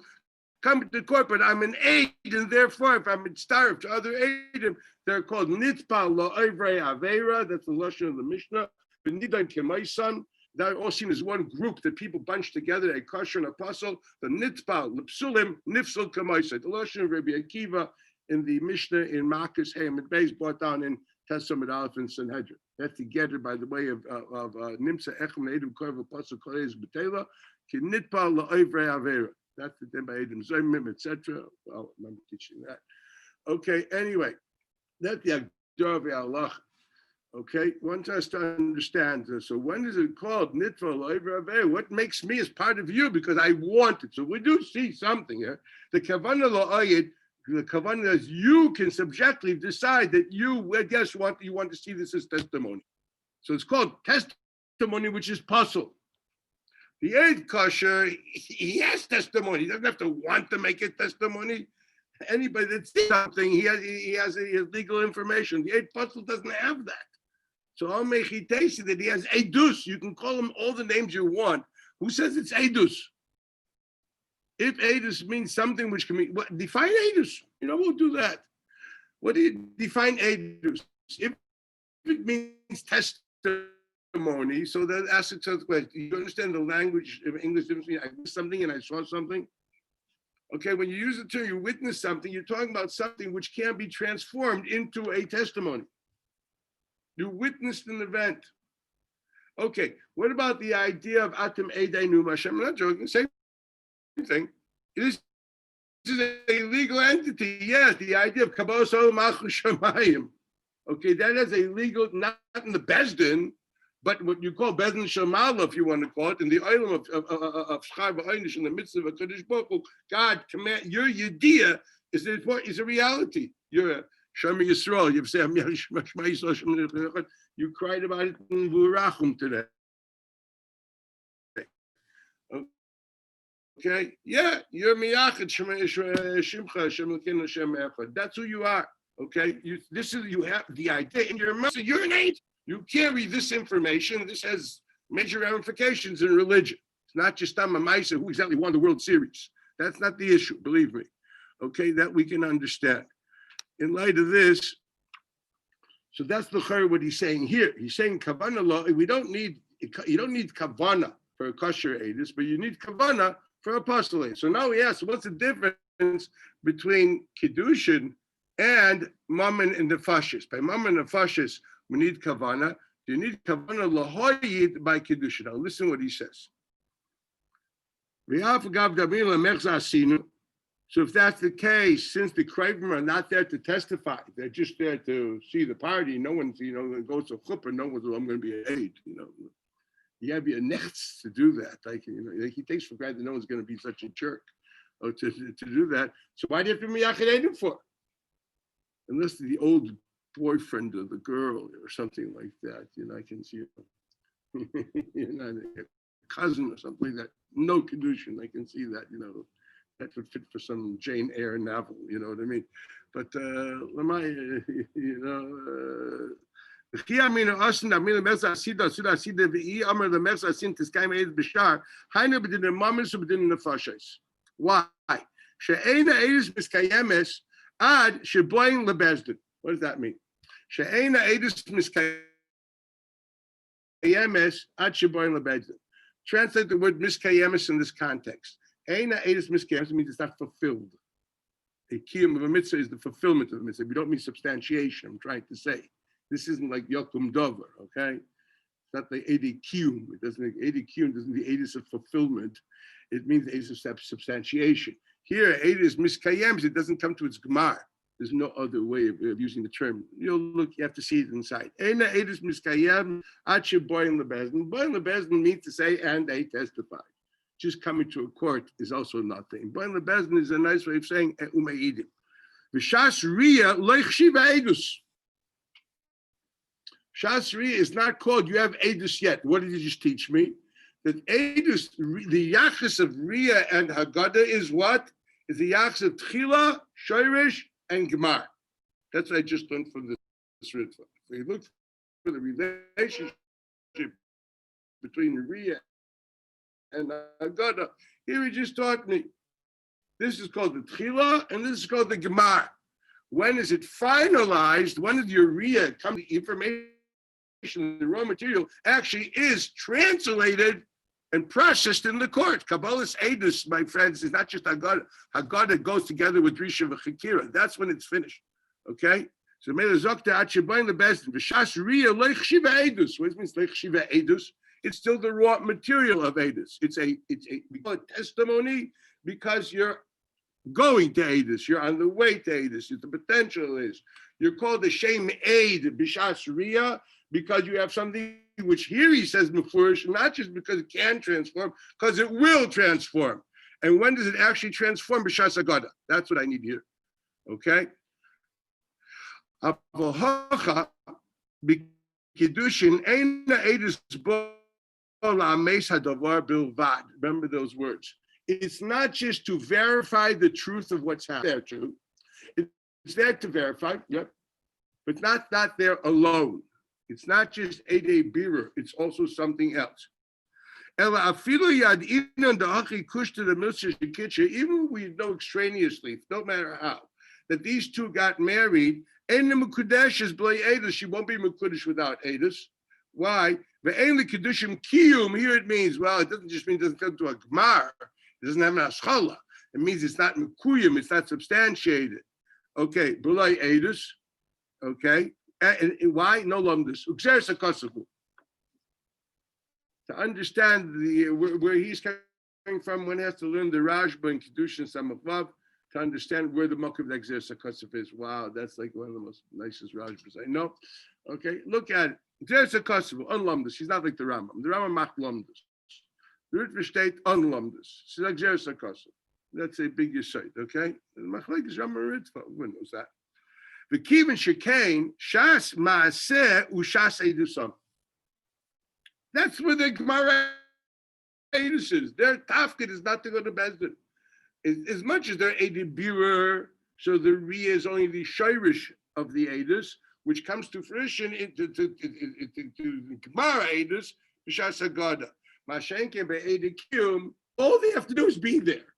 coming to court, but I'm an aid, and therefore, if I'm starved to other aidim, they're called nitpal la'ovrei aveira. That's the lashon of the Mishnah. B'nidan k'maisan. They're all seen as one group that people bunch together, a kosher and a puzzle. The nitpal, l'psulim, nifsul k'maisan. The lashon of Rabbi Akiva in the Mishnah in Makos Hayim and Beis brought down in Tessamid Aleph and Sanhedrin. That's together by the way of Nimsa Echem Eidim Korv Apostle Koreis B'Tela Ki Nitpal LaOvrei Avera. That's the thing by Eidim Zomim, etc. Well, I remember teaching that. Okay, anyway, that's the Agdor of Allah. Okay, one has to understand. So when is it called Nitpal LaOvrei Avera? What makes me as part of you? Because I want it. So we do see something here. The Kavanah LaOyed. The kavanah is you can subjectively decide that you want to see this as testimony. So it's called testimony, which is puzzle. The aid kosher, he has testimony. He doesn't have to want to make it testimony. Anybody that sees something, he has legal information. The eighth puzzle doesn't have that. So I'll make it tasty that he has edus. You can call him all the names you want. Who says it's edus? If edus means something which can be, define edus. We'll do that. What do you define edus? If it means testimony, so that asks itself the question, you understand the language of English difference? I did something and I saw something. Okay, when you use the term you witness something, you're talking about something which can be transformed into a testimony. You witnessed an event. Okay, what about the idea of Atem Eidenu Hashem? I'm not joking, same thing. This is a legal entity. Yes, the idea of Kabbalah Sol Malchus Shamayim. Okay, that is a legal, not in the Bezdin, but what you call Bezdin Shamala, if you want to call it, in the Olam of Shchar V'Einish, in the midst of a Kadosh Baruch Hu, God command, your Yediyah is a reality. You're a Shema Yisrael. You say, you cried about it in Vurachum today. Okay, yeah, you're Miyachid Shimcha Shem Elokeinu Shem Echad. That's who you are. Okay, you have the idea in your mind. So you're an eight. You carry this information. This has major ramifications in religion. It's not just Tama Maisa who exactly won the World Series. That's not the issue, believe me. Okay, that we can understand. In light of this, so that's the chayr what he's saying here. He's saying kavana law. You don't need kavana for a kosher edus, but you need kavana for apostolate. So now he asks, what's the difference between kiddushin and mammon and nefashis? By mammon and nefashis, we need kavana. You need kavana lahoyid by kiddushin. Now listen what he says. So if that's the case, since the Kravim are not there to testify, they're just there to see the party. No one's, goes to chuppah. No one's, I'm going to be an aide. You got to be a nechts to do that. Like he takes for granted no one's going to be such a jerk to do that. So why do you have to be miyachid for? Unless the old boyfriend of the girl or something like that. I can see a cousin or something like that. No kedushin. I can see that. That would fit for some Jane Eyre novel, you know what I mean? But why? What does that mean? Translate the word miskayemes in this context. Eina edus miskayemes means it's not fulfilled. A kiyum of a mitzvah is the fulfillment of a mitzvah. We don't mean substantiation, I'm trying to say. This isn't like yokum dover, okay? It's not the edi kiyum. It doesn't make edi kiyum doesn't mean the edus of fulfillment. It means the edus of substantiation. Here, edus miskayemes, it doesn't come to its gemar. There's no other way of using the term. You have to see it inside. Eina edus miskayem ache boyin lebezdin. Boyin lebezdin means to say, and they testified. Just coming to a court is also nothing. Boyin lebezdin is a nice way of saying umeidim. V'shas ria loich shiva edus. Shas ria is not called you have edus yet. What did you just teach me? That edus, the yachas of ria and haggadah is what? Is the yachas of tchila, shoirish, and gemar. That's what I just learned from this ritva. So you look for the relationship between ria and haggadah. Here he just taught me. This is called the tchila, and this is called the gemar. When is it finalized? When is your ria come? The information, the raw material, actually is translated and processed in the court. Kabbalah's edus, my friends, is not just haggadah. Haggadah goes together with risha v'chakira. That's when it's finished. Okay. So mele zokta achebayin lebestin v'shas ria leich shiva edus. What does it mean leich shiva edus? It's still the raw material of edus. It's a we call it testimony because you're going to edus. You're on the way to edus. The potential is you're called the shem aid b'shas ria because you have something which here he says mefurish, not just because it can transform, because it will transform. And when does it actually transform? B'shas haggadah. That's what I need here. Okay. Remember those words. It's not just to verify the truth of what's happening there too. there to verify, yep, but not there alone. It's not just Ede Bira, it's also something else. Even we know extraneously, no matter how, that these two got married, she won't be Mekudesh without Edus. Why? Here it means, well, it doesn't just mean it doesn't come to a Gmar, it doesn't have an Aschala. It means it's not Mekuyim, it's not substantiated. Okay, Bulai Edus, okay, and why? No lumdus. To understand where he's coming from, one has to learn the Rajba and Kedushin Samachlav to understand where the Mokh of the Exersa Kosov is. Wow, that's like one of the most nicest Rajbas I know. Okay, look at it. Exersa Kosov, unlumdus. She's not like the Rambam. The Rambam macht lumdus. The Ritva state unlumdus. She's like Exersa Kosov. That's a big yesod, okay? Machlek is Rambam Ritva. Who knows that? The Kivin Shekain, Shas Maaseh Ushas Edusam. That's where the Gemara is. Their tafkid is not to go to Bezdin. As much as they're Edid Birer, so the Riyah is only the Shirish of the Edus, which comes to fruition into Gemara Edus, B'Shas Haggadah. Mashenke be'Edid Kiyum, all they have to do is be there.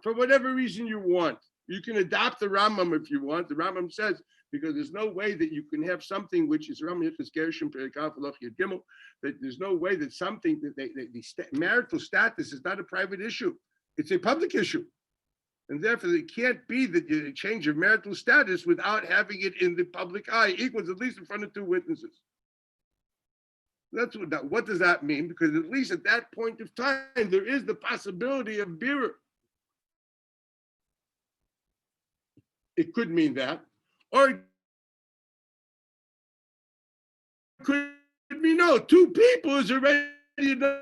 For whatever reason you want. You can adopt the Rambam if you want. The Rambam says, because there's no way that you can have something which is Rambam Yichus Gershom Perikav Loch Yud Gimel, that there's no way that something that the marital status is not a private issue. It's a public issue. And therefore it can't be that you change of marital status without having it in the public eye, equals at least in front of two witnesses. That's what does that mean? Because at least at that point of time, there is the possibility of birur. It could mean that, or it could mean no. Two people is already enough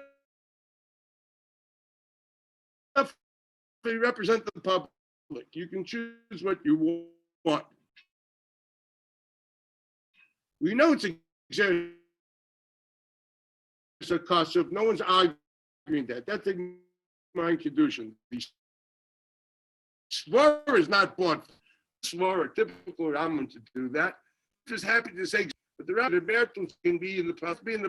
to represent the public. You can choose what you want. We know it's a cost. So if no one's arguing that, that's a mind kedushin. The svara is not bought. Svara, typical Rambam to do that. Just happy to say, but the Rambam Bertels can be in the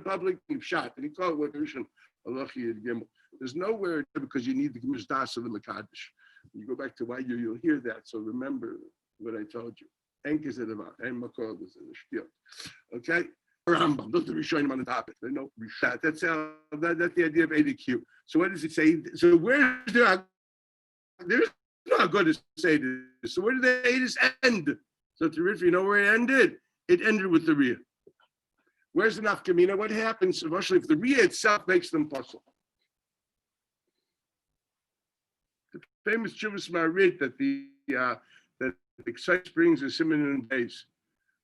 public shot, and he called it kedushin Alochi Yud Gimel. There's nowhere because you need the Gmizdas of the Makadosh. You go back to why you'll hear that. So remember what I told you. Enkes it about and Makol is in the spiel. Okay? Rambam, those are Rishonim on the topic. They know Rishat. That's the idea of ADQ. So what does it say? So where's there's not good to say this. So where did the Adis end? So to Rif, you know where it ended? It ended with the Riyah. Where's the Nafkamina? What happens, especially if the Riyah itself makes them puzzle? The famous Chuvas Marit that the Excited Springs is Simon days.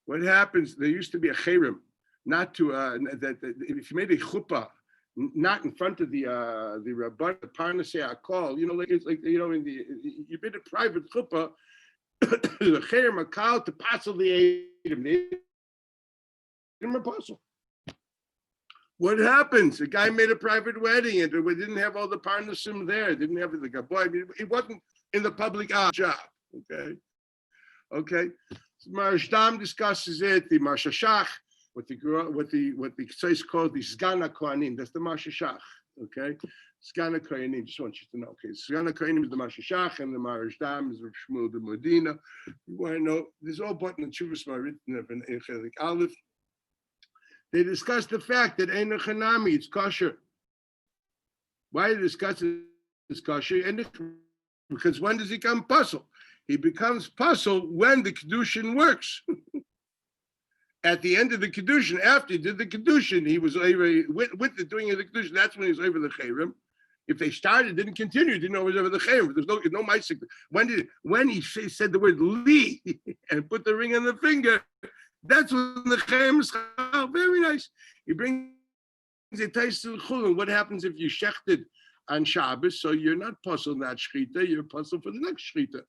What happens? There used to be a cherem, not to that if you made a chuppah, not in front of the Rabban, the Parnasei Akol, it's like in you made a private chuppah, the cherem Akal to passel the Edom. The Edom apostle. What happens? The guy made a private wedding and we didn't have all the Parnasim there. Didn't have the Gaboy. I mean, it wasn't in the public job. Okay. So Marashtam discusses it. The Marshashach, what the Ksais called the Sgana Kohanim. That's the Marshashach. Okay. Sgana Kohanim. Just want you to know. Okay. Sgana Kohanim is the Marshashach and the Marashtam is Shmuel the Medina. You want to know? There's all button and Chuvas Marit and Chelik Aleph. They discuss the fact that Ein Chanami, it's kosher. Why they discuss it's kosher? Because when does he become puzzle? He becomes puzzle when the Kedushin works. At the end of the Kedushin, after he did the Kedushin, he was over with the doing of the Kedushin. That's when he was over the Cherem. If they started, didn't continue, didn't know it was over the Cherem. There's no Maisik. When he said the word Li and put the ring on the finger, that's when the Cherem is very nice. He brings a taste to the Chulun. What happens if you shechted on Shabbos? So you're not puzzled that Shechita, you're puzzled for the next Shechita.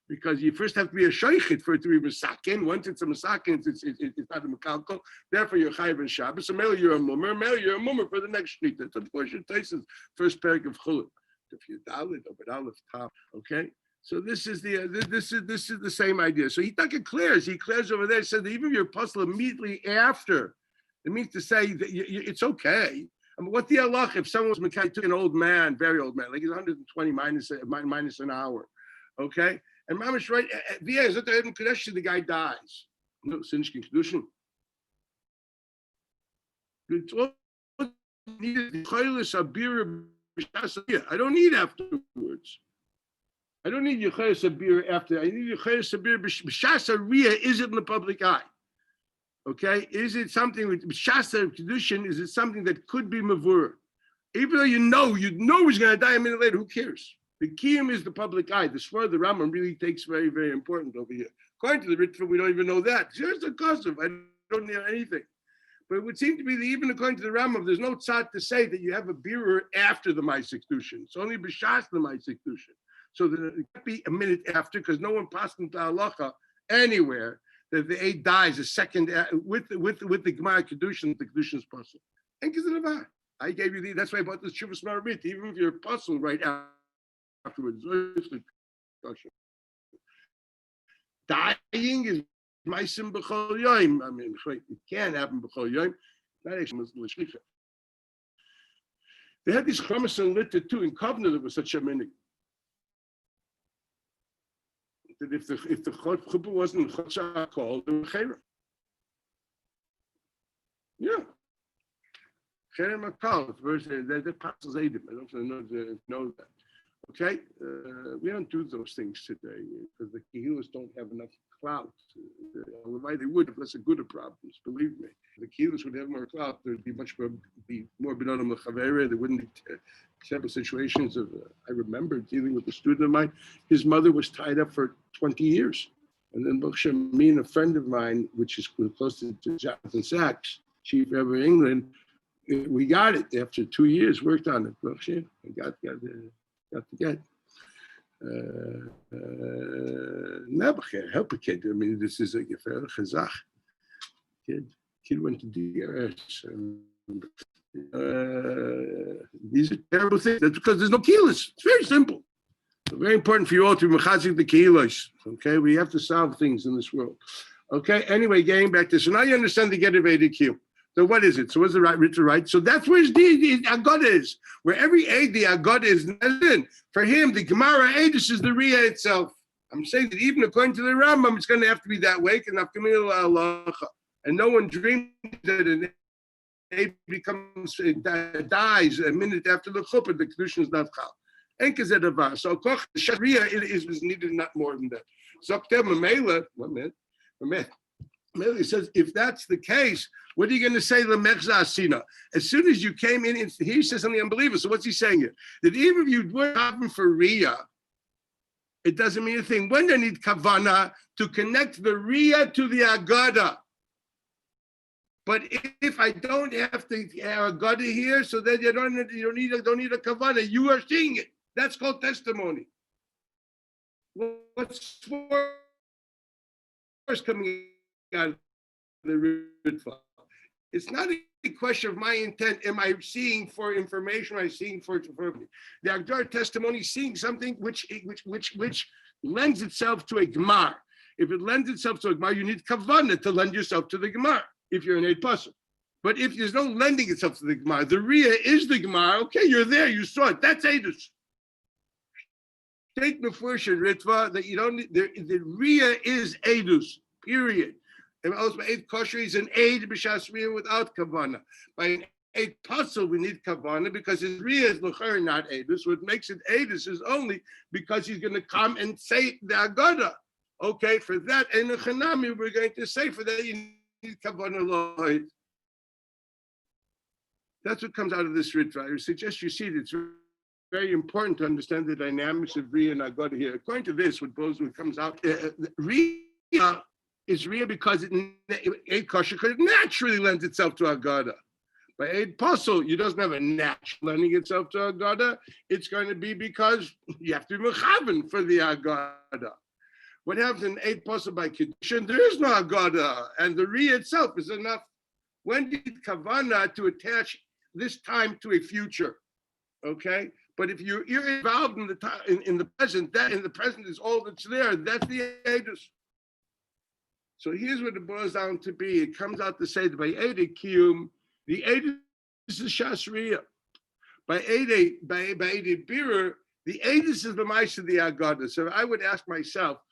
Because you first have to be a shaykhit for it to be masakin. Once it's a masakin, it's not a makalkal. Therefore, you're chayiv and Shabbos. So maybe you're a mummer. Maybe you're a mummer for the next shechita. It's unfortunate. Taisa's first parak of chulun. If you dalit or aleph top, okay. So this is the same idea. So he declares over there, said that even if you're apostle immediately after, it means to say that it's okay. I mean, what the halach if someone was took an old man, very old man, like he's 120 minus an hour, okay? And Mamish right, the guy dies. No, Sinishkin Kedushin. I don't need afterwards. I don't need Yechayah Sabir after. I need Yechayah Sabir b'shasa Riyah. Is it in the public eye? Okay, is it something with b'shasa Kedushin? Is it something that could be mavur? Even though you know he's going to die a minute later, who cares? The kiyum is the public eye. The Svar, the Rambam really takes very, very important over here. According to the Ritva, we don't even know that. Here's the custom. I don't know anything. But it would seem to be that even according to the Rambam, there's no tzad to say that you have a birur after the Ma'aseh Kedushin. It's only b'shas the Ma'aseh Kedushin. So that it can't be a minute after, because no one passed into halacha anywhere that the aid dies a second with the Gemara Kedushin, the Kedushin's puzzle. And Kizanavar. I gave you that's why I bought this Shuvas Maravit. Even if you're a puzzle right afterwards, dying is Maisim B'chol Yoim. I mean, it can happen B'chol Yoim. That actually was L'shlicha. They had these chamas and litter too in Kovna that was such a minig. That if the chuppah wasn't chotza called, it was chayra. Yeah. Chayra makal. The apostles ate him. I don't know that. Okay, we don't do those things today because the kehilas don't have enough clout. Why they would if less good problems. Believe me, the kehilas would have more clout. There'd be more b'nadam l'chavera. There wouldn't be several situations of. I remember dealing with a student of mine. His mother was tied up for 20 years, and then me and a friend of mine, which is close to Jonathan Sachs, chief Rebbe in England, we got it after 2 years. Worked on it. I got to get. Help a kid. I mean, this is a gefer chazach. Kid went to DRS. These are terrible things. That's because there's no kilos. It's very simple. It's very important for you all to be mechazik the kilos. Okay, we have to solve things in this world. Okay. Anyway, getting back to so now you understand the get evaded Q. So what is it? So what's the right Richard right? So that's where the agad is. Where every aid the agad is for him, the Gemara Aedis is the Riyah itself. I'm saying that even according to the Rambam, it's going to have to be that way. And no one dreams that an aid dies a minute after the chuppah. The kedushin is not chal. Enkazedava. So koch Sharia is needed not more than that. Zoktem Mamela. 1 minute. He says, if that's the case, what are you going to say, Lemechza Asina? As soon as you came in, he says something unbelievable. So what's he saying here? That even if you were having for Riyah, it doesn't mean a thing. When they need Kavana to connect the Riyah to the Agada. But if I don't have the Agada here, so then you don't need a Kavana. You are seeing it. That's called testimony. What's first coming out of the Ritva? It's not a question of my intent. Am I seeing for information? Am I seeing for me? The Agdar testimony is seeing something which lends itself to a Gemar. If it lends itself to a Gemar, you need Kavanah to lend yourself to the Gemar if you're an Eid Pasuk. But if there's no lending itself to the Gemar, the Riyah is the Gemar. Okay, you're there, you saw it. That's Eidus. Take Mefurish and Ritva that you don't need, the Riyah is Eidus, period. And also by Eid Kosher is an Eid B'Shas Riyah without Kavana. By an Eid Pasul, we need Kavana because his Riyah is L'cher, not Eidus. What makes it Eidus is only because he's going to come and say the Agada. Okay, for that, in the Chanami, we're going to say for that you need Kavana Lloyd. That's what comes out of this Ritva. I suggest you see it. It's very important to understand the dynamics of Riyah and Agada here. According to this, what comes out, Riyah is Riyah because Eid Kosher could naturally lend itself to Agada. By Eid Pasul, you doesn't have a natural lending itself to Agada. It's going to be because you have to be mechaven for the Agada. What happens in Eid Pasul by Kedushin? There is no Agada, and the Riyah itself is enough. When did Kavana to attach this time to a future? Okay, But if you're involved in the time in the present, that in the present is all that's there. That's the edus. So here's what it boils down to be. It comes out to say that by Ede Kiyum, the edus is Shasriya. By Ede Birur, the edus is the mice of the Agada. So I would ask myself,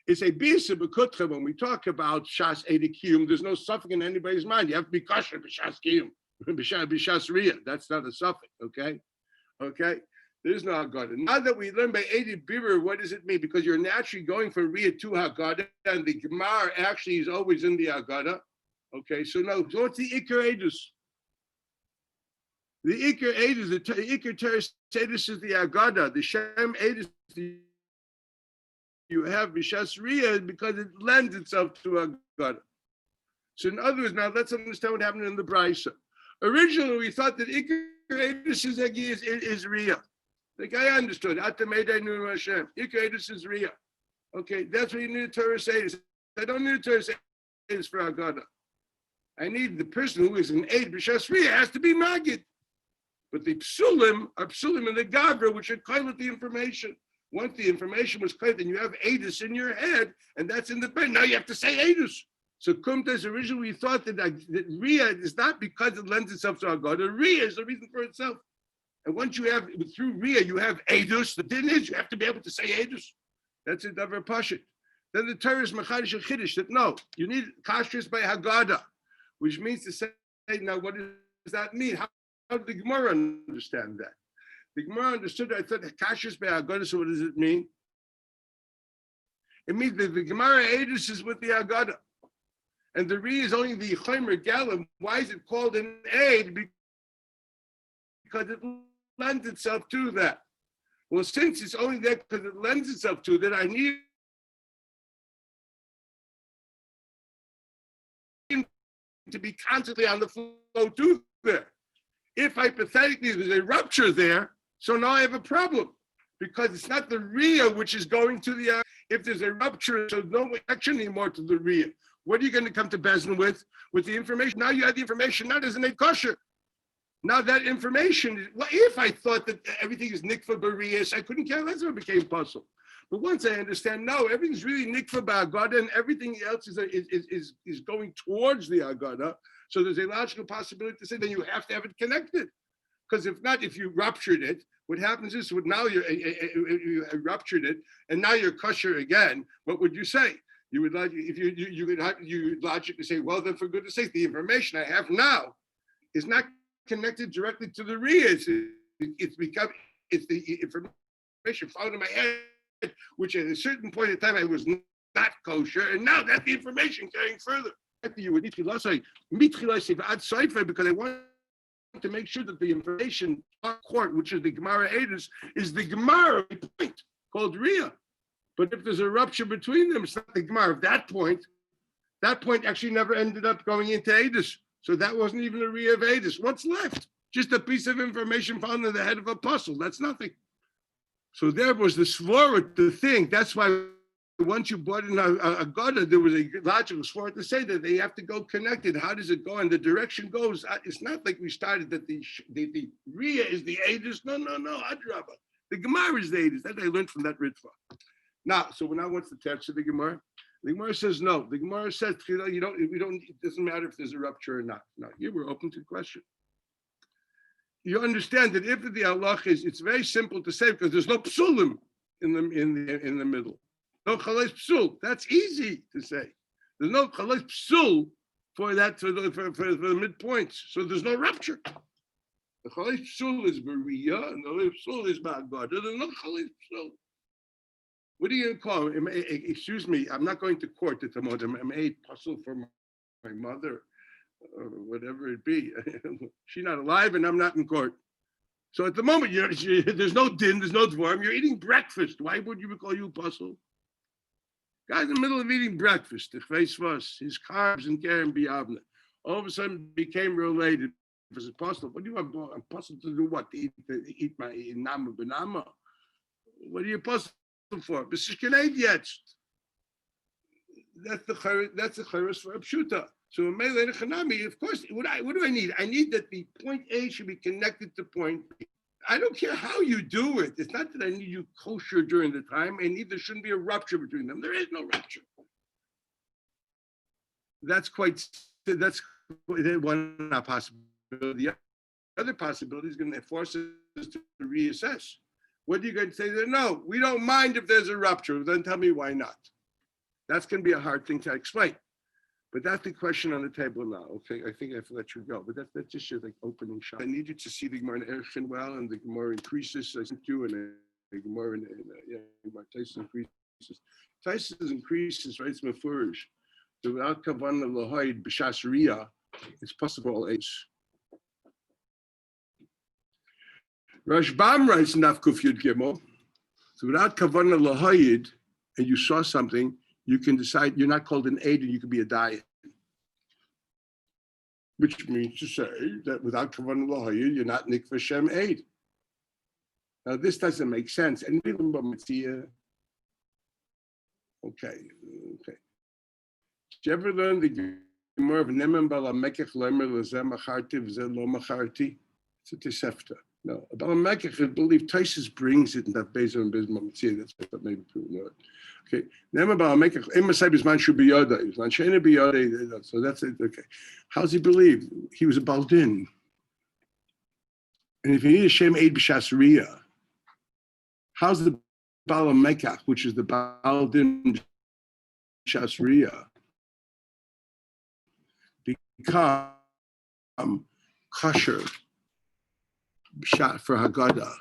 it's a bisa b'kutra when we talk about Shas Ede Kiyum. There's no suffix in anybody's mind. You have to be kosher b'Shas Kiyum, b'Shas Riya. That's not a suffix. Okay. There's no Haggadah. Now that we learn by Edi Birur, what does it mean? Because you're naturally going from Riyah to Haggadah, and the Gemara actually is always in the Haggadah. Okay, so now, what's the Iker Edus? The Iker Edus, the Iker Teres Edus is the Haggadah. The Shem Edus you have B'Shas Riyah because it lends itself to Haggadah. So in other words, now let's understand what happened in the Brisa. Originally, we thought that Iker Edus is Riyah. Like I understood. Hashem. Ikadus is Riyah. Okay, that's what you need a Torah say. I don't need a Torah say for Haggadah. I need the person who is an aid b'Shas Riyah has to be Magid. But the psulim are psulim in the Gabra, which are with the information. Once the information was clear, then you have Adus in your head, and that's in the brain. Now you have to say Adus. So Kumtas originally thought that Riyah is not because it lends itself to Haggadah. Riyah is the reason for itself. And once you have, through Riyah, you have Edus. The thing is, you have to be able to say Edus. That's a Davar Pashit. Then the Torah is Machadish and Chiddush that no, you need Kashrus by Haggadah, which means to say, now what does that mean? How did the Gemara understand that? The Gemara understood, I thought, Kashrus by Haggadah, so what does it mean? It means that the Gemara Edus is with the Haggadah. And the Riyah is only the Chomer Galim. Why is it called an aid? Because it lends itself to that. Well, since it's only there because it lends itself to that, I need to be constantly on the flow to there. If hypothetically there's a rupture there, so now I have a problem because it's not the Riyah which is going to the. If there's a rupture, so no action anymore to the Riyah. What are you going to come to Bezdin with? With the information. Now you have the information. Now there's an Eid kosher. Now that information, well, if I thought that everything is nikva bariyas, I couldn't care less if it became puzzle. But once I understand, no, everything's really nikva ba'agada, and everything else is going towards the agada. So there's a logical possibility to say then you have to have it connected, because if not, if you ruptured it, what happens is now you ruptured it, and now you're kosher again. What would you say? You would like if you logically say, well, then for goodness sake, the information I have now is not connected directly to the Riyah. It's the information found in my head, which at a certain point in time I was not kosher, and now that's the information carrying further. You would because I want to make sure that the information court, which is the Gemara Edus, is the Gemara point called Riyah. But if there's a rupture between them, it's not the Gemara. That point actually never ended up going into Edus. So that wasn't even a Riyah of Edus. What's left? Just a piece of information found in the head of a puzzle. That's nothing. So there was the svara to think. That's why once you brought in a Gada, there was a logical svara to say that they have to go connected. How does it go? And the direction goes. It's not like we started that the Riyah is the Edus. No, Adrabah. The Gemara is the Edus. That I learned from that Ritva. Now, so when I went to the text of the Gemara says no. The Gemara says it doesn't matter if there's a rupture or not. Now, here we're open to the question. You understand that if the halach is, it's very simple to say because there's no psulim in the middle. No chalais psul. That's easy to say. There's no chalais psul for that for the midpoints. So there's no rupture. The chalais psul is Beria and the chalais psul is Ba'agada. There's no chalais psul. What are you going to call him? Excuse me, I'm not going to court at the moment. I'm a puzzle for my mother, or whatever it be. She's not alive and I'm not in court. So at the moment, there's no din, there's no dvarm. You're eating breakfast. Why would you call you puzzle? Guy's in the middle of eating breakfast. His carbs and keren biyavna. All of a sudden became related. If it's puzzle, what do you want? I'm puzzled to do what? To eat my nama banama? What are you puzzled for? That's the chayros for a pshuta. So in Meilei Chanami, of course, what do I need? I need that the point A should be connected to point B. I don't care how you do it. It's not that I need you kosher during the time, and neither shouldn't be a rupture between them. There is no rupture. That's one possibility. The other possibility is going to force us to reassess. What are you going to say? No, we don't mind if there's a rupture. Then tell me why not. That's going to be a hard thing to explain. But that's the question on the table now. Okay, I think I have to let you go. But that's just your like opening shot. I need you to see the Gemara in Erchin well, and the Gemara increases. I sent you, and the Gemara in Tyson increases. Tyson increases, right? It's mefurish. So without kavanah lahaid b'shas riyah, it's possible all age. Rashbam writes Nafkuf Yud Gimel. So without kavanah lahaid, and you saw something, you can decide you're not called an aid and you can be a diet. Which means to say that without kavanah lahaid, you're not nikva shem aid. Now this doesn't make sense. And okay. Did you ever learn the Gemara of Neman Bala Mekech Lemer Lezem Macharti V'Zeh Lo Macharti? It's a Tosefta. No, Bala Mekech, I believe Taisus brings it in that Bezer and Bismam Mitzvah. That's what maybe people know it. Okay. Neman Bala Mekech Emasai Bisman Shu Biyoda. Bisman Sheina Biyoda. So that's it. Okay. How's he believe? He was a Baldin. And if you need a Shem Eid B'Shas Riyah, how's the Bala Mekach, which is the Baldin B'Shas Riyah, become kosher shot for Haggadah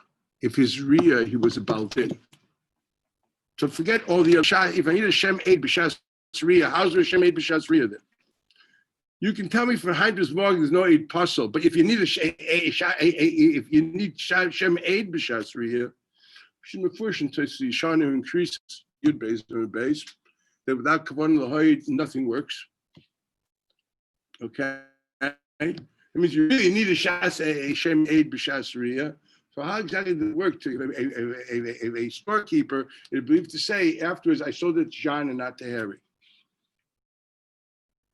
if his Riyah he was a Baldin? So forget all the other. If I need a Shem Eid B'Shas Riyah, how's there a Shem Eid B'Shas Riyah then? You can tell me for Hydras morning there's no Eid Puzzle, but if you need if you need Shem Eid B'Shas Riyah, should Mefurish until the Shana increases Yud Beis and Beis, that without Kavanah Lahaid nothing works. Okay, that means you really need a Shem Eid B'Shas Riyah. So how exactly did it work? To a storekeeper is believed to say afterwards, I sold it to John and not to Harry.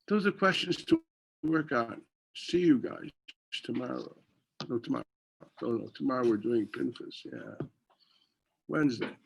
Those are questions to work on. See you guys tomorrow. No, tomorrow. Oh, no, tomorrow we're doing Pinchas. Yeah, Wednesday.